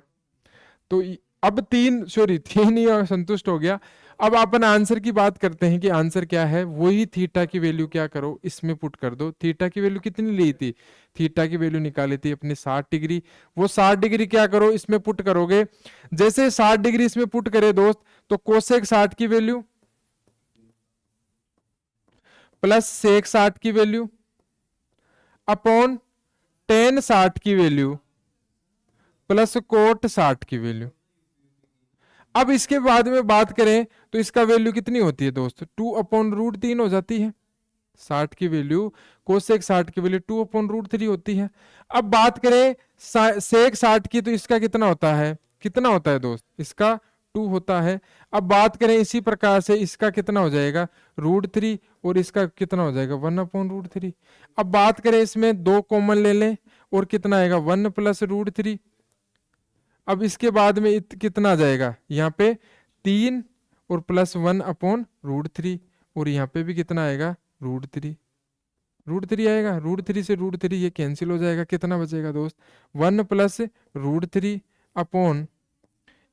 तो अब 3 ही संतुष्ट हो गया। अब अपन आंसर की बात करते हैं कि आंसर क्या है। वही थीटा की वैल्यू क्या करो, इसमें पुट कर दो। थीटा की वैल्यू कितनी ली थी, थीटा की वैल्यू निकाली थी अपने 60 डिग्री। वो 60 डिग्री क्या करो, इसमें पुट करोगे। जैसे 60 डिग्री इसमें पुट करे दोस्त तो कोसेक 60 की वैल्यू प्लस सेक 60 की वैल्यू अपॉन टेन 60 की वैल्यू प्लस कोट 60 की वैल्यू। अब इसके बाद में बात करें तो इसका वैल्यू कितनी होती है दोस्त, 2/√3 हो जाती है। 60 की वैल्यू कोसेक 60 की वैल्यू 2/√3 होती है। अब बात करें सेक 60 की तो इसका कितना होता है, कितना होता है दोस्त, इसका 2 होता है। अब बात करें इसी प्रकार से इसका कितना हो जाएगा √3 और इसका कितना हो जाएगा 1/√3। अब बात करें इसमें 2 कॉमन ले लें और कितना आएगा 1 प्लस रूट 3। अब इसके बाद में कितना आ जाएगा यहाँ पे 3 और प्लस 1 अपॉन रूट 3, और यहाँ पे भी कितना आएगा रूट थ्री आएगा। रूट 3 से रूट 3 ये कैंसिल हो जाएगा, कितना बचेगा दोस्त 1 प्लस रूट 3 अपॉन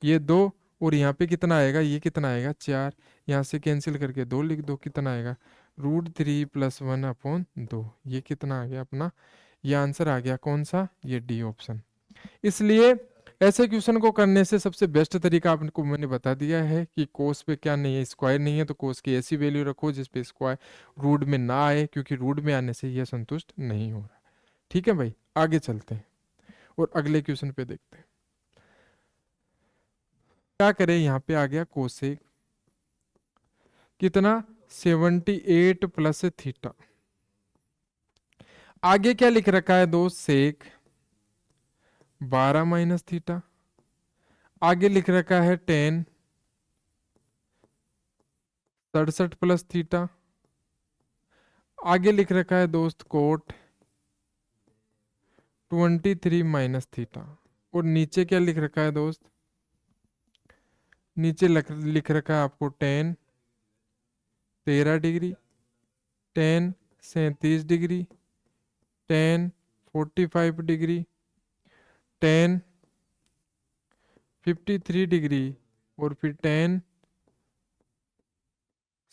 ये 2, और यहाँ पे कितना आएगा, ये कितना आएगा 4, यहाँ से कैंसिल करके 2 लिख दो, कितना आएगा रूट 3 प्लस 1 अपॉन 2। ये कितना आ गया अपना, ये आंसर आ गया कौन सा, ये डी ऑप्शन। इसलिए ऐसे क्वेश्चन को करने से सबसे बेस्ट तरीका आपको मैंने बता दिया है कि कोस पे क्या नहीं है, स्क्वायर नहीं है, तो कोस की ऐसी वैल्यू रखो जिस पे स्क्वायर रूट में ना आए, क्योंकि रूट में आने से यह संतुष्ट नहीं हो रहा। ठीक है भाई, आगे चलते हैं और अगले क्वेश्चन पे देखते हैं क्या करें। यहाँ पे आ गया कोसेक कितना 78 प्लस थीटा। आगे क्या लिख रखा है दोस्त, सेक 12 माइनस थीटा। आगे लिख रखा है 10 67 प्लस थीटा। आगे लिख रखा है दोस्त कोट 23 माइनस थीटा। और नीचे क्या लिख रखा है दोस्त, नीचे लिख रखा है आपको 10 13 डिग्री, 10 37 डिग्री, 10 45 डिग्री, 10 53 डिग्री, और फिर 10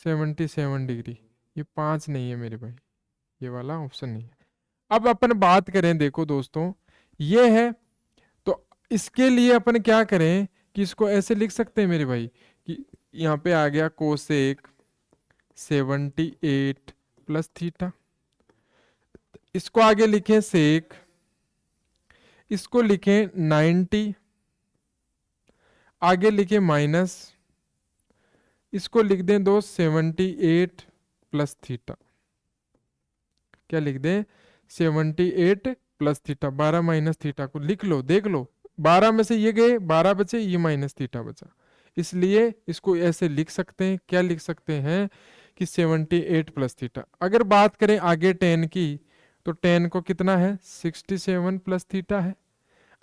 77 डिग्री। ये 5 नहीं है मेरे भाई, ये वाला ऑप्शन नहीं है। अब अपन बात करें, देखो दोस्तों ये है, तो इसके लिए अपन क्या करें कि इसको ऐसे लिख सकते हैं मेरे भाई कि यहाँ पे आ गया कोसेक 78 प्लस थीटा, इसको आगे लिखें सेक, इसको लिखें 90, आगे लिखें माइनस, इसको लिख दें दोस्त 78 प्लस थीटा। क्या लिख दें 78 प्लस थीटा, 12 माइनस थीटा को लिख लो, देख लो 12 में से ये गए 12 बचे, ये माइनस थीटा बचा, इसलिए इसको ऐसे लिख सकते हैं। क्या लिख सकते हैं कि 78 प्लस थीटा। अगर बात करें आगे 10 की, तो 10 को कितना है 67 प्लस थीटा है।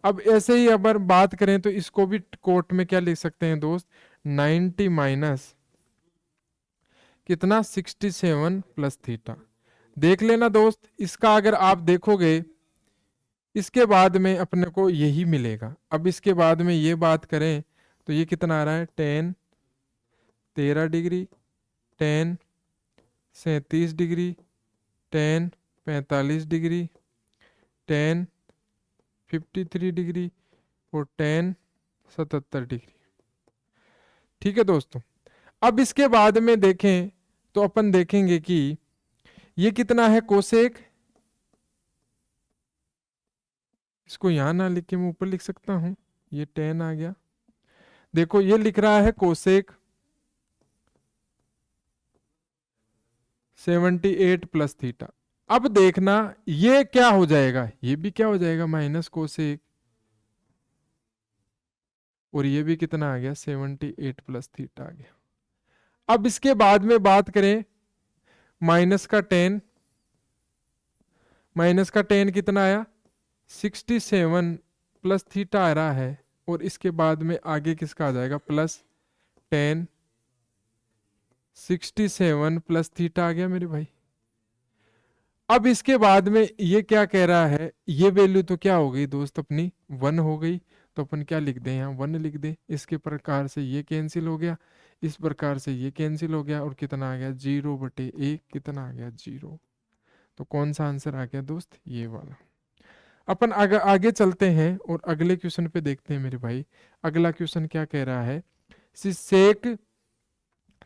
अब ऐसे ही अगर बात करें तो इसको भी कोट में क्या लिख सकते हैं दोस्त 90 माइनस कितना 67 प्लस थीटा। देख लेना दोस्त, इसका अगर आप देखोगे इसके बाद में अपने को यही मिलेगा। अब इसके बाद में ये बात करें तो ये कितना आ रहा है 10 13 डिग्री, 10 37 डिग्री, 10 45 डिग्री, 10 53 डिग्री, और 10 77 डिग्री। ठीक है दोस्तों, अब इसके बाद में देखें तो अपन देखेंगे कि ये कितना है कोसेक, इसको यहां ना लिख के मैं ऊपर लिख सकता हूं, ये 10 आ गया। देखो ये लिख रहा है कोसेक 78 प्लस थीटा। अब देखना ये क्या हो जाएगा, ये भी क्या हो जाएगा माइनस कोसेक, और ये भी कितना आ गया 78 प्लस थीटा आ गया। अब इसके बाद में बात करें माइनस का 10, माइनस का 10 कितना आया 67 प्लस थीटा आ रहा है, और इसके बाद में आगे किसका आ जाएगा प्लस 10 67 प्लस थीटा आ गया मेरे भाई। अब इसके बाद में ये क्या कह रहा है, ये वैल्यू तो क्या हो गई दोस्त अपनी 1 हो गई, तो अपन क्या लिख दें यहाँ 1 लिख दें। इसके प्रकार से ये कैंसिल हो गया, इस प्रकार से ये कैंसिल हो गया, और कितना आ गया 0/1, कितना आ गया 0। तो कौन सा आंसर आ गया दोस्त, ये वाला। अपन आगे चलते हैं और अगले क्वेश्चन पे देखते हैं मेरे भाई। अगला क्वेश्चन क्या कह रहा है, सेक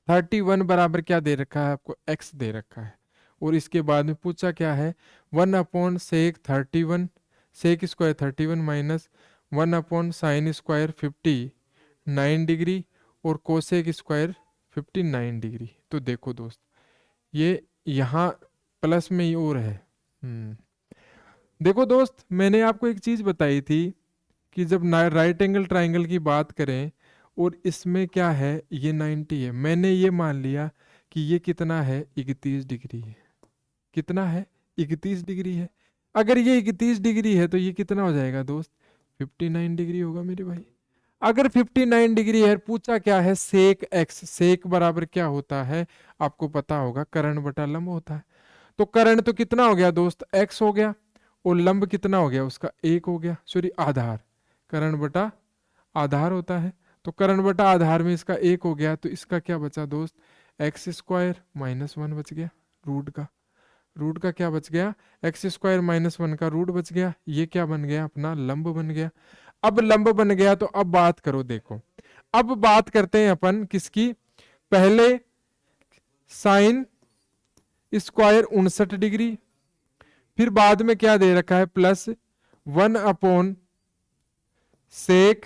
31 बराबर क्या दे रखा है आपको, x दे रखा है, और इसके बाद में पूछा क्या है 1 upon sec 31, sec square 31 minus 1 upon sine square 59 degree, और कोसेक स्क्वायर 59 डिग्री। तो देखो दोस्त ये यहाँ प्लस में ही और है। देखो दोस्त मैंने आपको एक चीज बताई थी कि जब राइट एंगल ट्राइंगल की बात करें और इसमें क्या है ये 90 है, मैंने ये मान लिया कि ये कितना है 31 डिग्री है। कितना है 31 डिग्री है। अगर ये 31 डिग्री है तो ये कितना हो जाएगा दोस्त, 59 डिग्री होगा मेरे भाई। अगर 59 डिग्री है, पूछा क्या है, सेक एक्स, सेक बराबर क्या होता है आपको पता होगा, कर्ण बटा लंब होता है। तो कर्ण तो कितना हो गया दोस्त, एक्स हो गया, और लंब कितना हो गया उसका, एक हो गया, सॉरी आधार, कर्ण बटा आधार होता है। तो कर्ण बटा आधार में इसका एक हो गया, तो इसका क्या बचा दोस्त, एक्स स्क्वायर माइनस वन बच गया, रूट का, रूट का क्या बच गया, एक्स स्क्वायर माइनस वन का रूट बच गया। ये क्या बन गया, अपना लंब बन गया। अब लंब बन गया तो अब बात करो, देखो अब बात करते हैं अपन किसकी, पहले साइन स्क्वायर 59 डिग्री, फिर बाद में क्या दे रखा है, plus 1 sec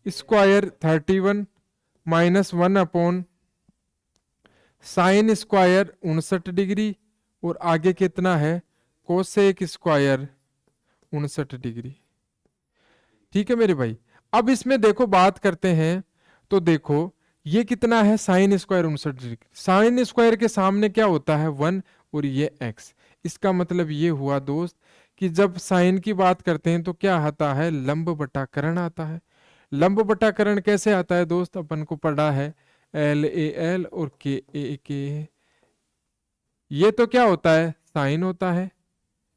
square 31 minus 1 sine square 59 degree, और आगे कितना है, कोसेक स्क्वायर 59 डिग्री। ठीक है मेरे भाई। अब इसमें देखो बात करते हैं, तो देखो ये कितना है, sign square 59 degree, sine square के सामने क्या होता है, 1, और ये x। इसका मतलब ये हुआ दोस्त कि जब साइन की बात करते हैं तो क्या आता है, लंब बटा कर्ण आता है। लंब बटा कर्ण कैसे आता है दोस्त, अपन को पढ़ा है एल ए एल और के ए के। ये तो क्या होता है, साइन होता है,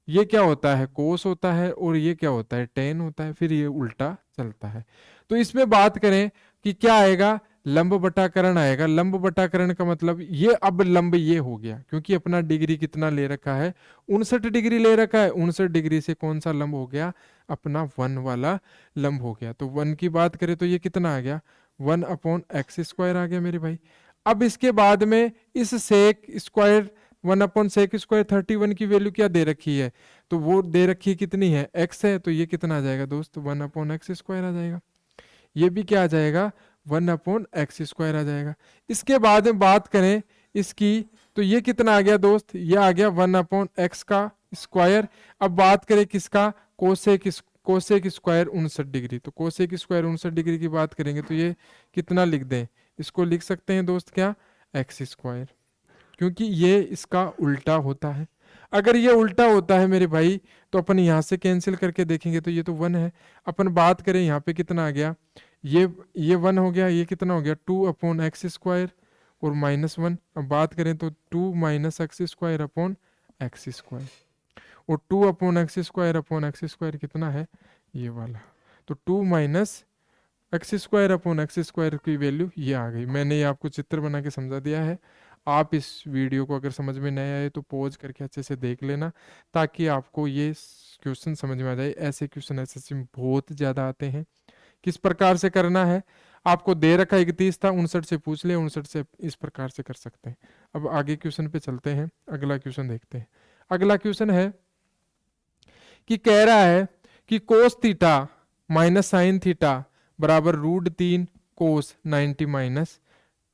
ये क्या होता है, कोस होता है, और ये क्या होता है, टेन होता है, फिर ये उल्टा चलता है। तो इसमें बात करें कि क्या आएगा, लंब बटाकरण आएगा। लंब बटाकरण का मतलब ये, अब लंब ये हो गया, क्योंकि अपना डिग्री कितना ले रखा है, 59 डिग्री ले रखा है, 59 डिग्री से कौन सा लंब हो गया, अपना 1 वाला लंब हो गया। तो 1 की बात करें तो ये कितना आ गया, 1/x² आ गया मेरे भाई। अब इसके बाद में इस सेक स्क्वायर 1/sec² 31 की वैल्यू क्या दे रखी है, तो वो दे रखी है कितनी है, x है, तो ये कितना आ जाएगा दोस्त, 1/x² आ जाएगा। ये भी क्या आ जाएगा, 1/x² आ जाएगा। इसके बाद में बात करें इसकी, तो ये कितना आ गया दोस्त, ये आ गया 1/x का स्क्वायर। अब बात करें किसका, कोसेक स्क्वायर 59 डिग्री, तो कोसेक स्क्वायर 59 डिग्री की बात करेंगे तो ये कितना लिख दें, इसको लिख सकते हैं दोस्त क्या, x², क्योंकि ये इसका उल्टा होता है। अगर ये उल्टा होता है मेरे भाई तो अपन यहाँ से कैंसिल करके देखेंगे तो ये तो 1 है। अपन बात करें यहाँ पे कितना आ गया, ये 1 हो गया, ये कितना हो गया, 2/x², और -1। अब बात करें तो 2-x² और 2/x² कितना है, ये वाला, तो 2-x² की वैल्यू ये आ गई। मैंने ये आपको चित्र बना के समझा दिया है। आप इस वीडियो को अगर समझ में नहीं आए तो पॉज करके अच्छे से देख लेना, ताकि आपको ये क्वेश्चन समझ में आ जाए। ऐसे क्वेश्चन एसएससी में बहुत ज़्यादा आते हैं। किस प्रकार से करना है, आपको दे रखा 31 था, 59 से पूछ ले, 59 से इस प्रकार से कर सकते हैं। अब आगे क्वेश्चन पे चलते हैं, अगला क्वेश्चन देखते हैं। अगला क्वेश्चन है कि कह रहा है कि cos theta minus sine theta बराबर √3 कोस 90 माइनस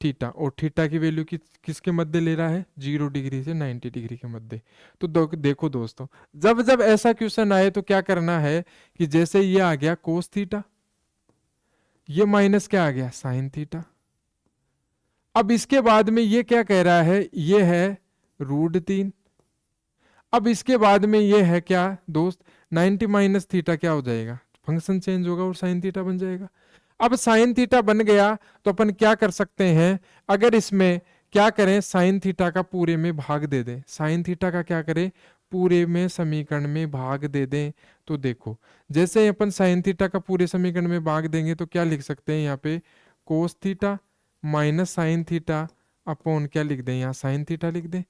थीटा, और थीटा की वैल्यू किसके मध्य ले रहा है, 0 डिग्री से 90 डिग्री के मध्य। तो देखो दोस्तों, जब जब ऐसा क्वेश्चन आए तो क्या करना है कि जैसे ये आ गया कोस थीटा, ये माइनस क्या आ गया, साइन थीटा। अब इसके बाद में ये क्या कह रहा है, ये है √3। अब इसके बाद में ये है क्या दोस्त, 90 माइनस थीटा क्या हो जाएगा, फंक्शन चेंज होगा और साइन थीटा बन जाएगा। अब साइन थीटा बन गया तो अपन क्या कर सकते हैं, अगर इसमें क्या करें, साइन थीटा का पूरे में भाग दे दें, साइन थीटा का क्या करें, पूरे में समीकरण में भाग दे दें। तो देखो जैसे अपन साइन थीटा का पूरे समीकरण में भाग देंगे तो क्या लिख सकते हैं, यहाँ पे cos theta minus sine theta upon क्या लिख दें, यहाँ साइन थीटा लिख दें।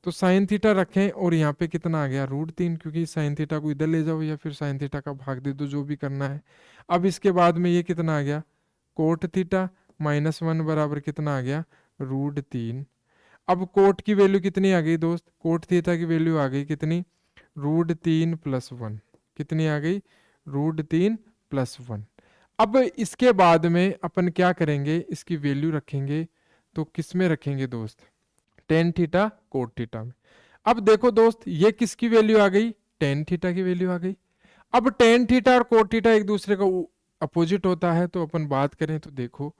तो साइन थीटा रखें और यहाँ पे कितना आ गया, √3, क्योंकि साइन थीटा को इधर ले जाओ या फिर साइन थीटा का भाग दे दो, जो भी करना है। अब इसके बाद में ये कितना आ गया, कोट थीटा -1 बराबर कितना आ गया, √3। अब कोट की वैल्यू कितनी आ गई दोस्त, कोट थीटा की वैल्यू आ गई कितनी, √3 + 1, कितनी आ गई, √3 + 1। अब इसके बाद में अपन क्या करेंगे, इसकी वैल्यू रखेंगे, तो किस में रखेंगे दोस्त, टेन थीटा कोट थीटा में। अब देखो दोस्त ये किसकी वैल्यू आ गई, टेन थीटा की वैल्यू आ गई। अब टेन थीटा और कोट थीटा एक दूसरे का अपोजिट होता है, तो अपन बात करें तो देखो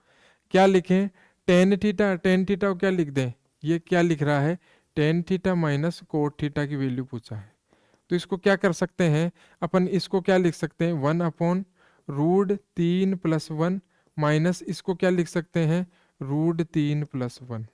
क्या लिखें, टेन थीटा को क्या लिख दें, ये क्या लिख रहा है, tan theta minus cot theta की वैल्यू पूछा है, तो इसको क्या कर सकते हैं अपन, इसको क्या लिख सकते हैं 1/√3+1 माइनस इसको क्या लिख सकते हैं √3+1।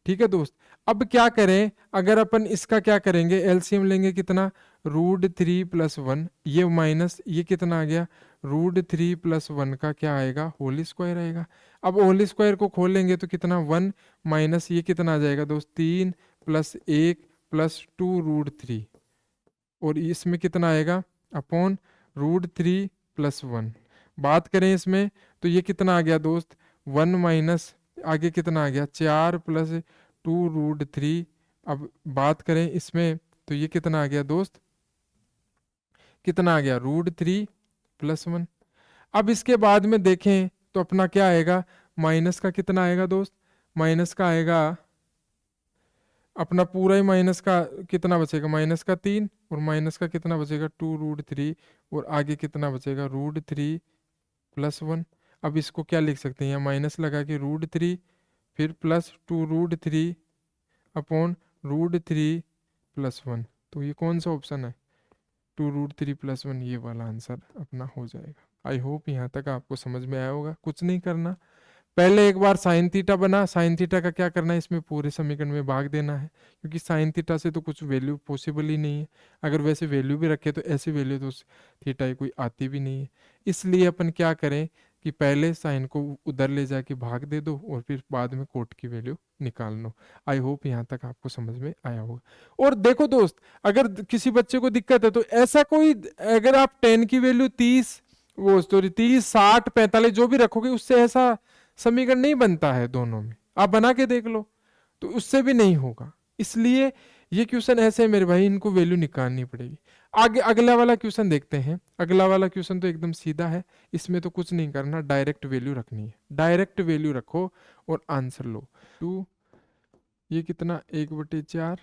ठीक है दोस्त। अब क्या करें, अगर अपन इसका क्या करेंगे एलसीएम लेंगे कितना √3+1, ये माइनस ये कितना आ गया √3+1 का क्या आएगा होल स्क्वायर आएगा। अब होल स्क्वायर को खोलेंगे तो कितना 1 माइनस ये कितना आ जाएगा दोस्त 3+1+2√3 और इसमें कितना आएगा अपॉन √3+1। बात करें इसमें तो ये कितना आ गया दोस्त 1 माइनस आगे कितना आ गया 4+2√3। अब बात करें इसमें तो ये कितना आ गया दोस्त, कितना आ गया √3+1। अब इसके बाद में देखें तो अपना क्या आएगा माइनस का कितना आएगा दोस्त, माइनस का आएगा अपना पूरा ही माइनस का कितना बचेगा -3 और माइनस का कितना बचेगा 2√3 और आगे कितना बचेगा √3+1। अब इसको क्या लिख सकते हैं यहाँ माइनस लगा के √3 फिर +2√3 अपॉन √3+1। तो ये कौन सा ऑप्शन है 2√3+1, ये वाला आंसर अपना हो जाएगा। आई होप यहाँ तक आपको समझ में आया होगा। कुछ नहीं करना, पहले एक बार साइन थीटा बना, साइन थीटा का क्या करना है इसमें पूरे समीकरण में भाग देना है, क्योंकि साइन थीटा से तो कुछ वैल्यू पॉसिबल ही नहीं है। अगर वैसे वैल्यू भी रखे तो ऐसी वैल्यू तो थीटा ही कोई आती भी नहीं है। इसलिए अपन क्या करें कि पहले साइन को उधर ले जाके भाग दे दो और फिर बाद में कोट की वैल्यू निकाल लो। आई होप यहाँ तक आपको समझ में आया होगा। और देखो दोस्त, अगर किसी बच्चे को दिक्कत है तो ऐसा कोई, अगर आप 10 की वैल्यू 30 वो सॉरी 30 60 45 जो भी रखोगे उससे ऐसा समीकरण नहीं बनता है दोनों में, आप बना के देख लो तो उससे भी नहीं होगा। इसलिए ये क्वेश्चन ऐसे है मेरे भाई, इनको वैल्यू निकालनी पड़ेगी। आगे अगला वाला क्वेश्चन देखते हैं। अगला वाला क्वेश्चन तो एकदम सीधा है, इसमें तो कुछ नहीं करना, डायरेक्ट वैल्यू रखनी है। डायरेक्ट वैल्यू रखो और आंसर लो। 2 ये कितना 1/4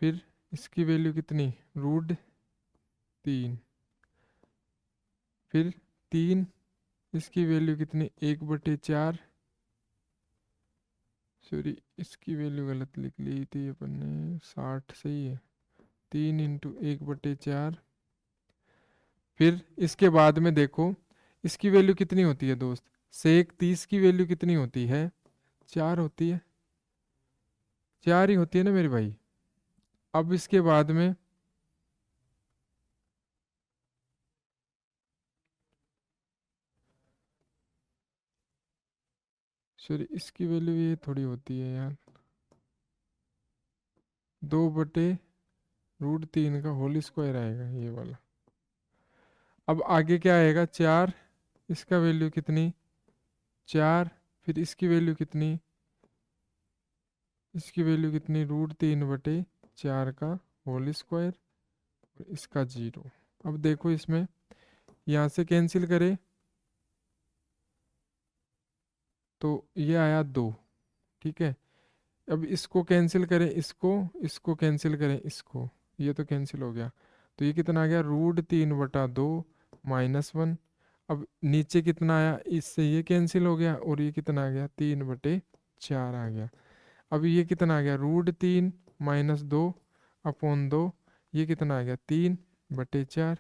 फिर इसकी वैल्यू कितनी √3 फिर 3 इसकी वैल्यू कितनी 1/4 सॉरी इसकी वैल्यू गलत लिख ली थी अपन ने 60 सही है 3 × 1/4 फिर इसके बाद में देखो इसकी वैल्यू कितनी होती है दोस्त, सेक 30 की वैल्यू कितनी होती है 4 होती है, 4 ही होती है ना मेरे भाई। अब इसके बाद में सॉरी इसकी वैल्यू ये थोड़ी होती है यार 2/√3 का होल स्क्वायर आएगा ये वाला। अब आगे क्या आएगा 4 इसका वैल्यू कितनी 4 फिर इसकी वैल्यू कितनी, इसकी वैल्यू कितनी √3/4 का होल स्क्वायर और इसका 0। अब देखो इसमें यहाँ से कैंसिल करें तो ये आया 2, ठीक है। अब इसको कैंसिल करें, इसको कैंसिल करें, इसको ये तो कैंसिल हो गया तो ये कितना आ गया √3/2 -1। अब नीचे कितना आया, इससे ये कैंसिल हो गया और ये कितना आ गया 3/4 आ गया। अब ये कितना आ गया √3 -2 अपॉन 2, ये कितना आ गया 3/4।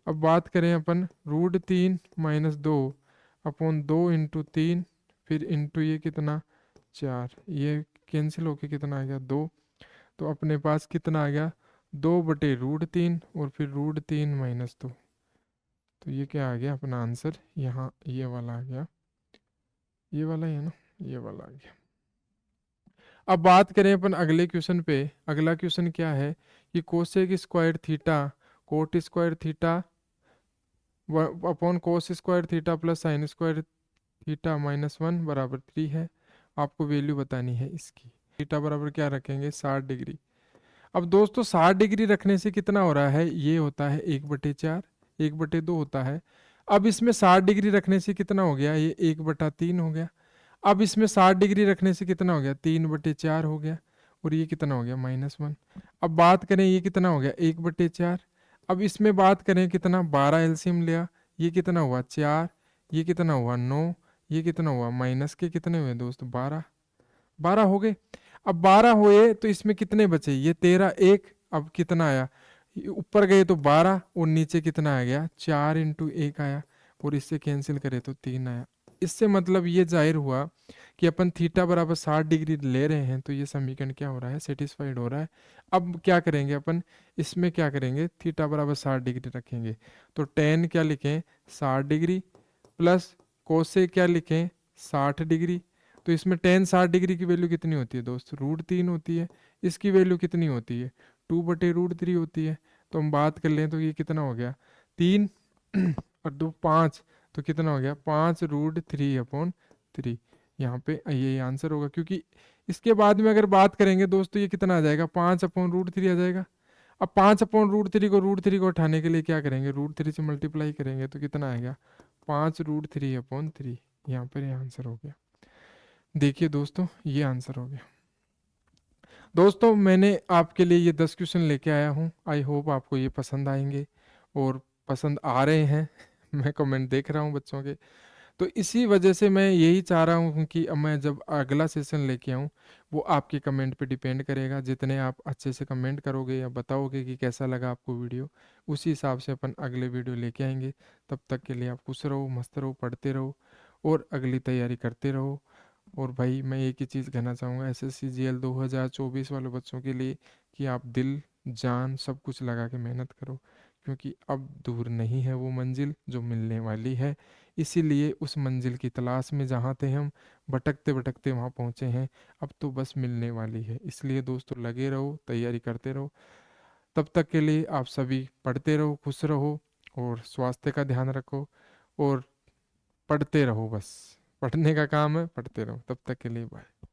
अब बात करें अपन √3 -2 अपॉन 2 × 3 फिर इंटू ये कितना 4, ये कैंसिल होके कितना आ गया 2। तो अपने पास कितना आ गया 2/√3 और फिर √3 -2। तो ये क्या आ गया अपना आंसर, यहाँ ये वाला आ गया, ये वाला है ना, ये वाला आ गया। अब बात करें अपन अगले क्वेश्चन पे। अगला क्वेश्चन क्या है कि cosec square theta coat square theta upon cos square theta plus sine square theta -1 = 3 है। आपको वैल्यू बतानी है इसकी। थीटा बराबर क्या रखेंगे 60 डिग्री। अब दोस्तों 60 डिग्री रखने से कितना हो रहा है, ये होता है 1/4 1/2 होता है। अब इसमें 60 डिग्री रखने से कितना हो गया, ये 1/3 हो गया। अब इसमें 60 डिग्री रखने से कितना हो गया 3/4 हो गया और ये कितना हो गया -1। अब बात करें ये कितना हो गया 1/4। अब इसमें बात करें कितना 12 एलसीएम लिया, ये कितना हुआ 4, ये कितना हुआ 9, ये कितना हुआ माइनस के कितने हुए दोस्त 12 हो गए। अब 12 हुए तो इसमें कितने बचे, ये 13 1। अब कितना आया, ऊपर गए तो 12 और नीचे कितना आ गया 4 इंटू 1 आया, और इससे कैंसिल करे तो 3 आया। इससे मतलब ये जाहिर हुआ कि अपन थीटा बराबर 60 डिग्री ले रहे हैं, तो ये समीकरण क्या हो रहा है, सेटिस्फाइड हो रहा है। अब क्या करेंगे अपन, इसमें क्या करेंगे, थीटा बराबर 60 डिग्री रखेंगे, तो टेन क्या लिखें 60 डिग्री, प्लस कोसे क्या लिखें 60 डिग्री। तो इसमें टेन 60 डिग्री की वैल्यू कितनी होती है दोस्त, √3 होती है। इसकी वैल्यू कितनी होती है, 2/√3 होती है। तो हम बात कर लें तो ये कितना हो गया 3 और 2 5, तो कितना हो गया 5√3/3। यहाँ पे ये आंसर होगा, क्योंकि इसके बाद में अगर बात करेंगे दोस्तों ये कितना आ जाएगा 5/√3 आ जाएगा। अब 5/√3 को √3 को उठाने के लिए क्या करेंगे, √3 से मल्टीप्लाई करेंगे तो कितना आएगा 5√3/3। यहाँ पर ये आंसर हो गया। देखिए दोस्तों ये आंसर हो गया। दोस्तों मैंने आपके लिए ये 10 क्वेश्चन लेके आया हूँ, आई होप आपको ये पसंद आएंगे, और पसंद आ रहे हैं मैं कमेंट देख रहा हूँ बच्चों के। तो इसी वजह से मैं यही चाह रहा हूँ कि अब मैं जब अगला सेशन लेके आऊँ वो आपके कमेंट पे डिपेंड करेगा। जितने आप अच्छे से कमेंट करोगे या बताओगे कि कैसा लगा आपको वीडियो, उसी हिसाब से अपन अगले वीडियो लेके आएंगे। तब तक के लिए आप खुश रहो, मस्त रहो, पढ़ते रहो और अगली तैयारी करते रहो। और भाई मैं एक ही चीज़ कहना चाहूँगा एसएससी जीएल 2024 वाले बच्चों के लिए कि आप दिल जान सब कुछ लगा के मेहनत करो, क्योंकि अब दूर नहीं है वो मंजिल जो मिलने वाली है। इसीलिए उस मंजिल की तलाश में जहाँ थे हम भटकते भटकते वहाँ पहुँचे हैं, अब तो बस मिलने वाली है। इसलिए दोस्तों लगे रहो, तैयारी करते रहो। तब तक के लिए आप सभी पढ़ते रहो, खुश रहो और स्वास्थ्य का ध्यान रखो, और पढ़ते रहो। बस पढ़ने का काम है, पढ़ते रहो। तब तक के लिए बाय।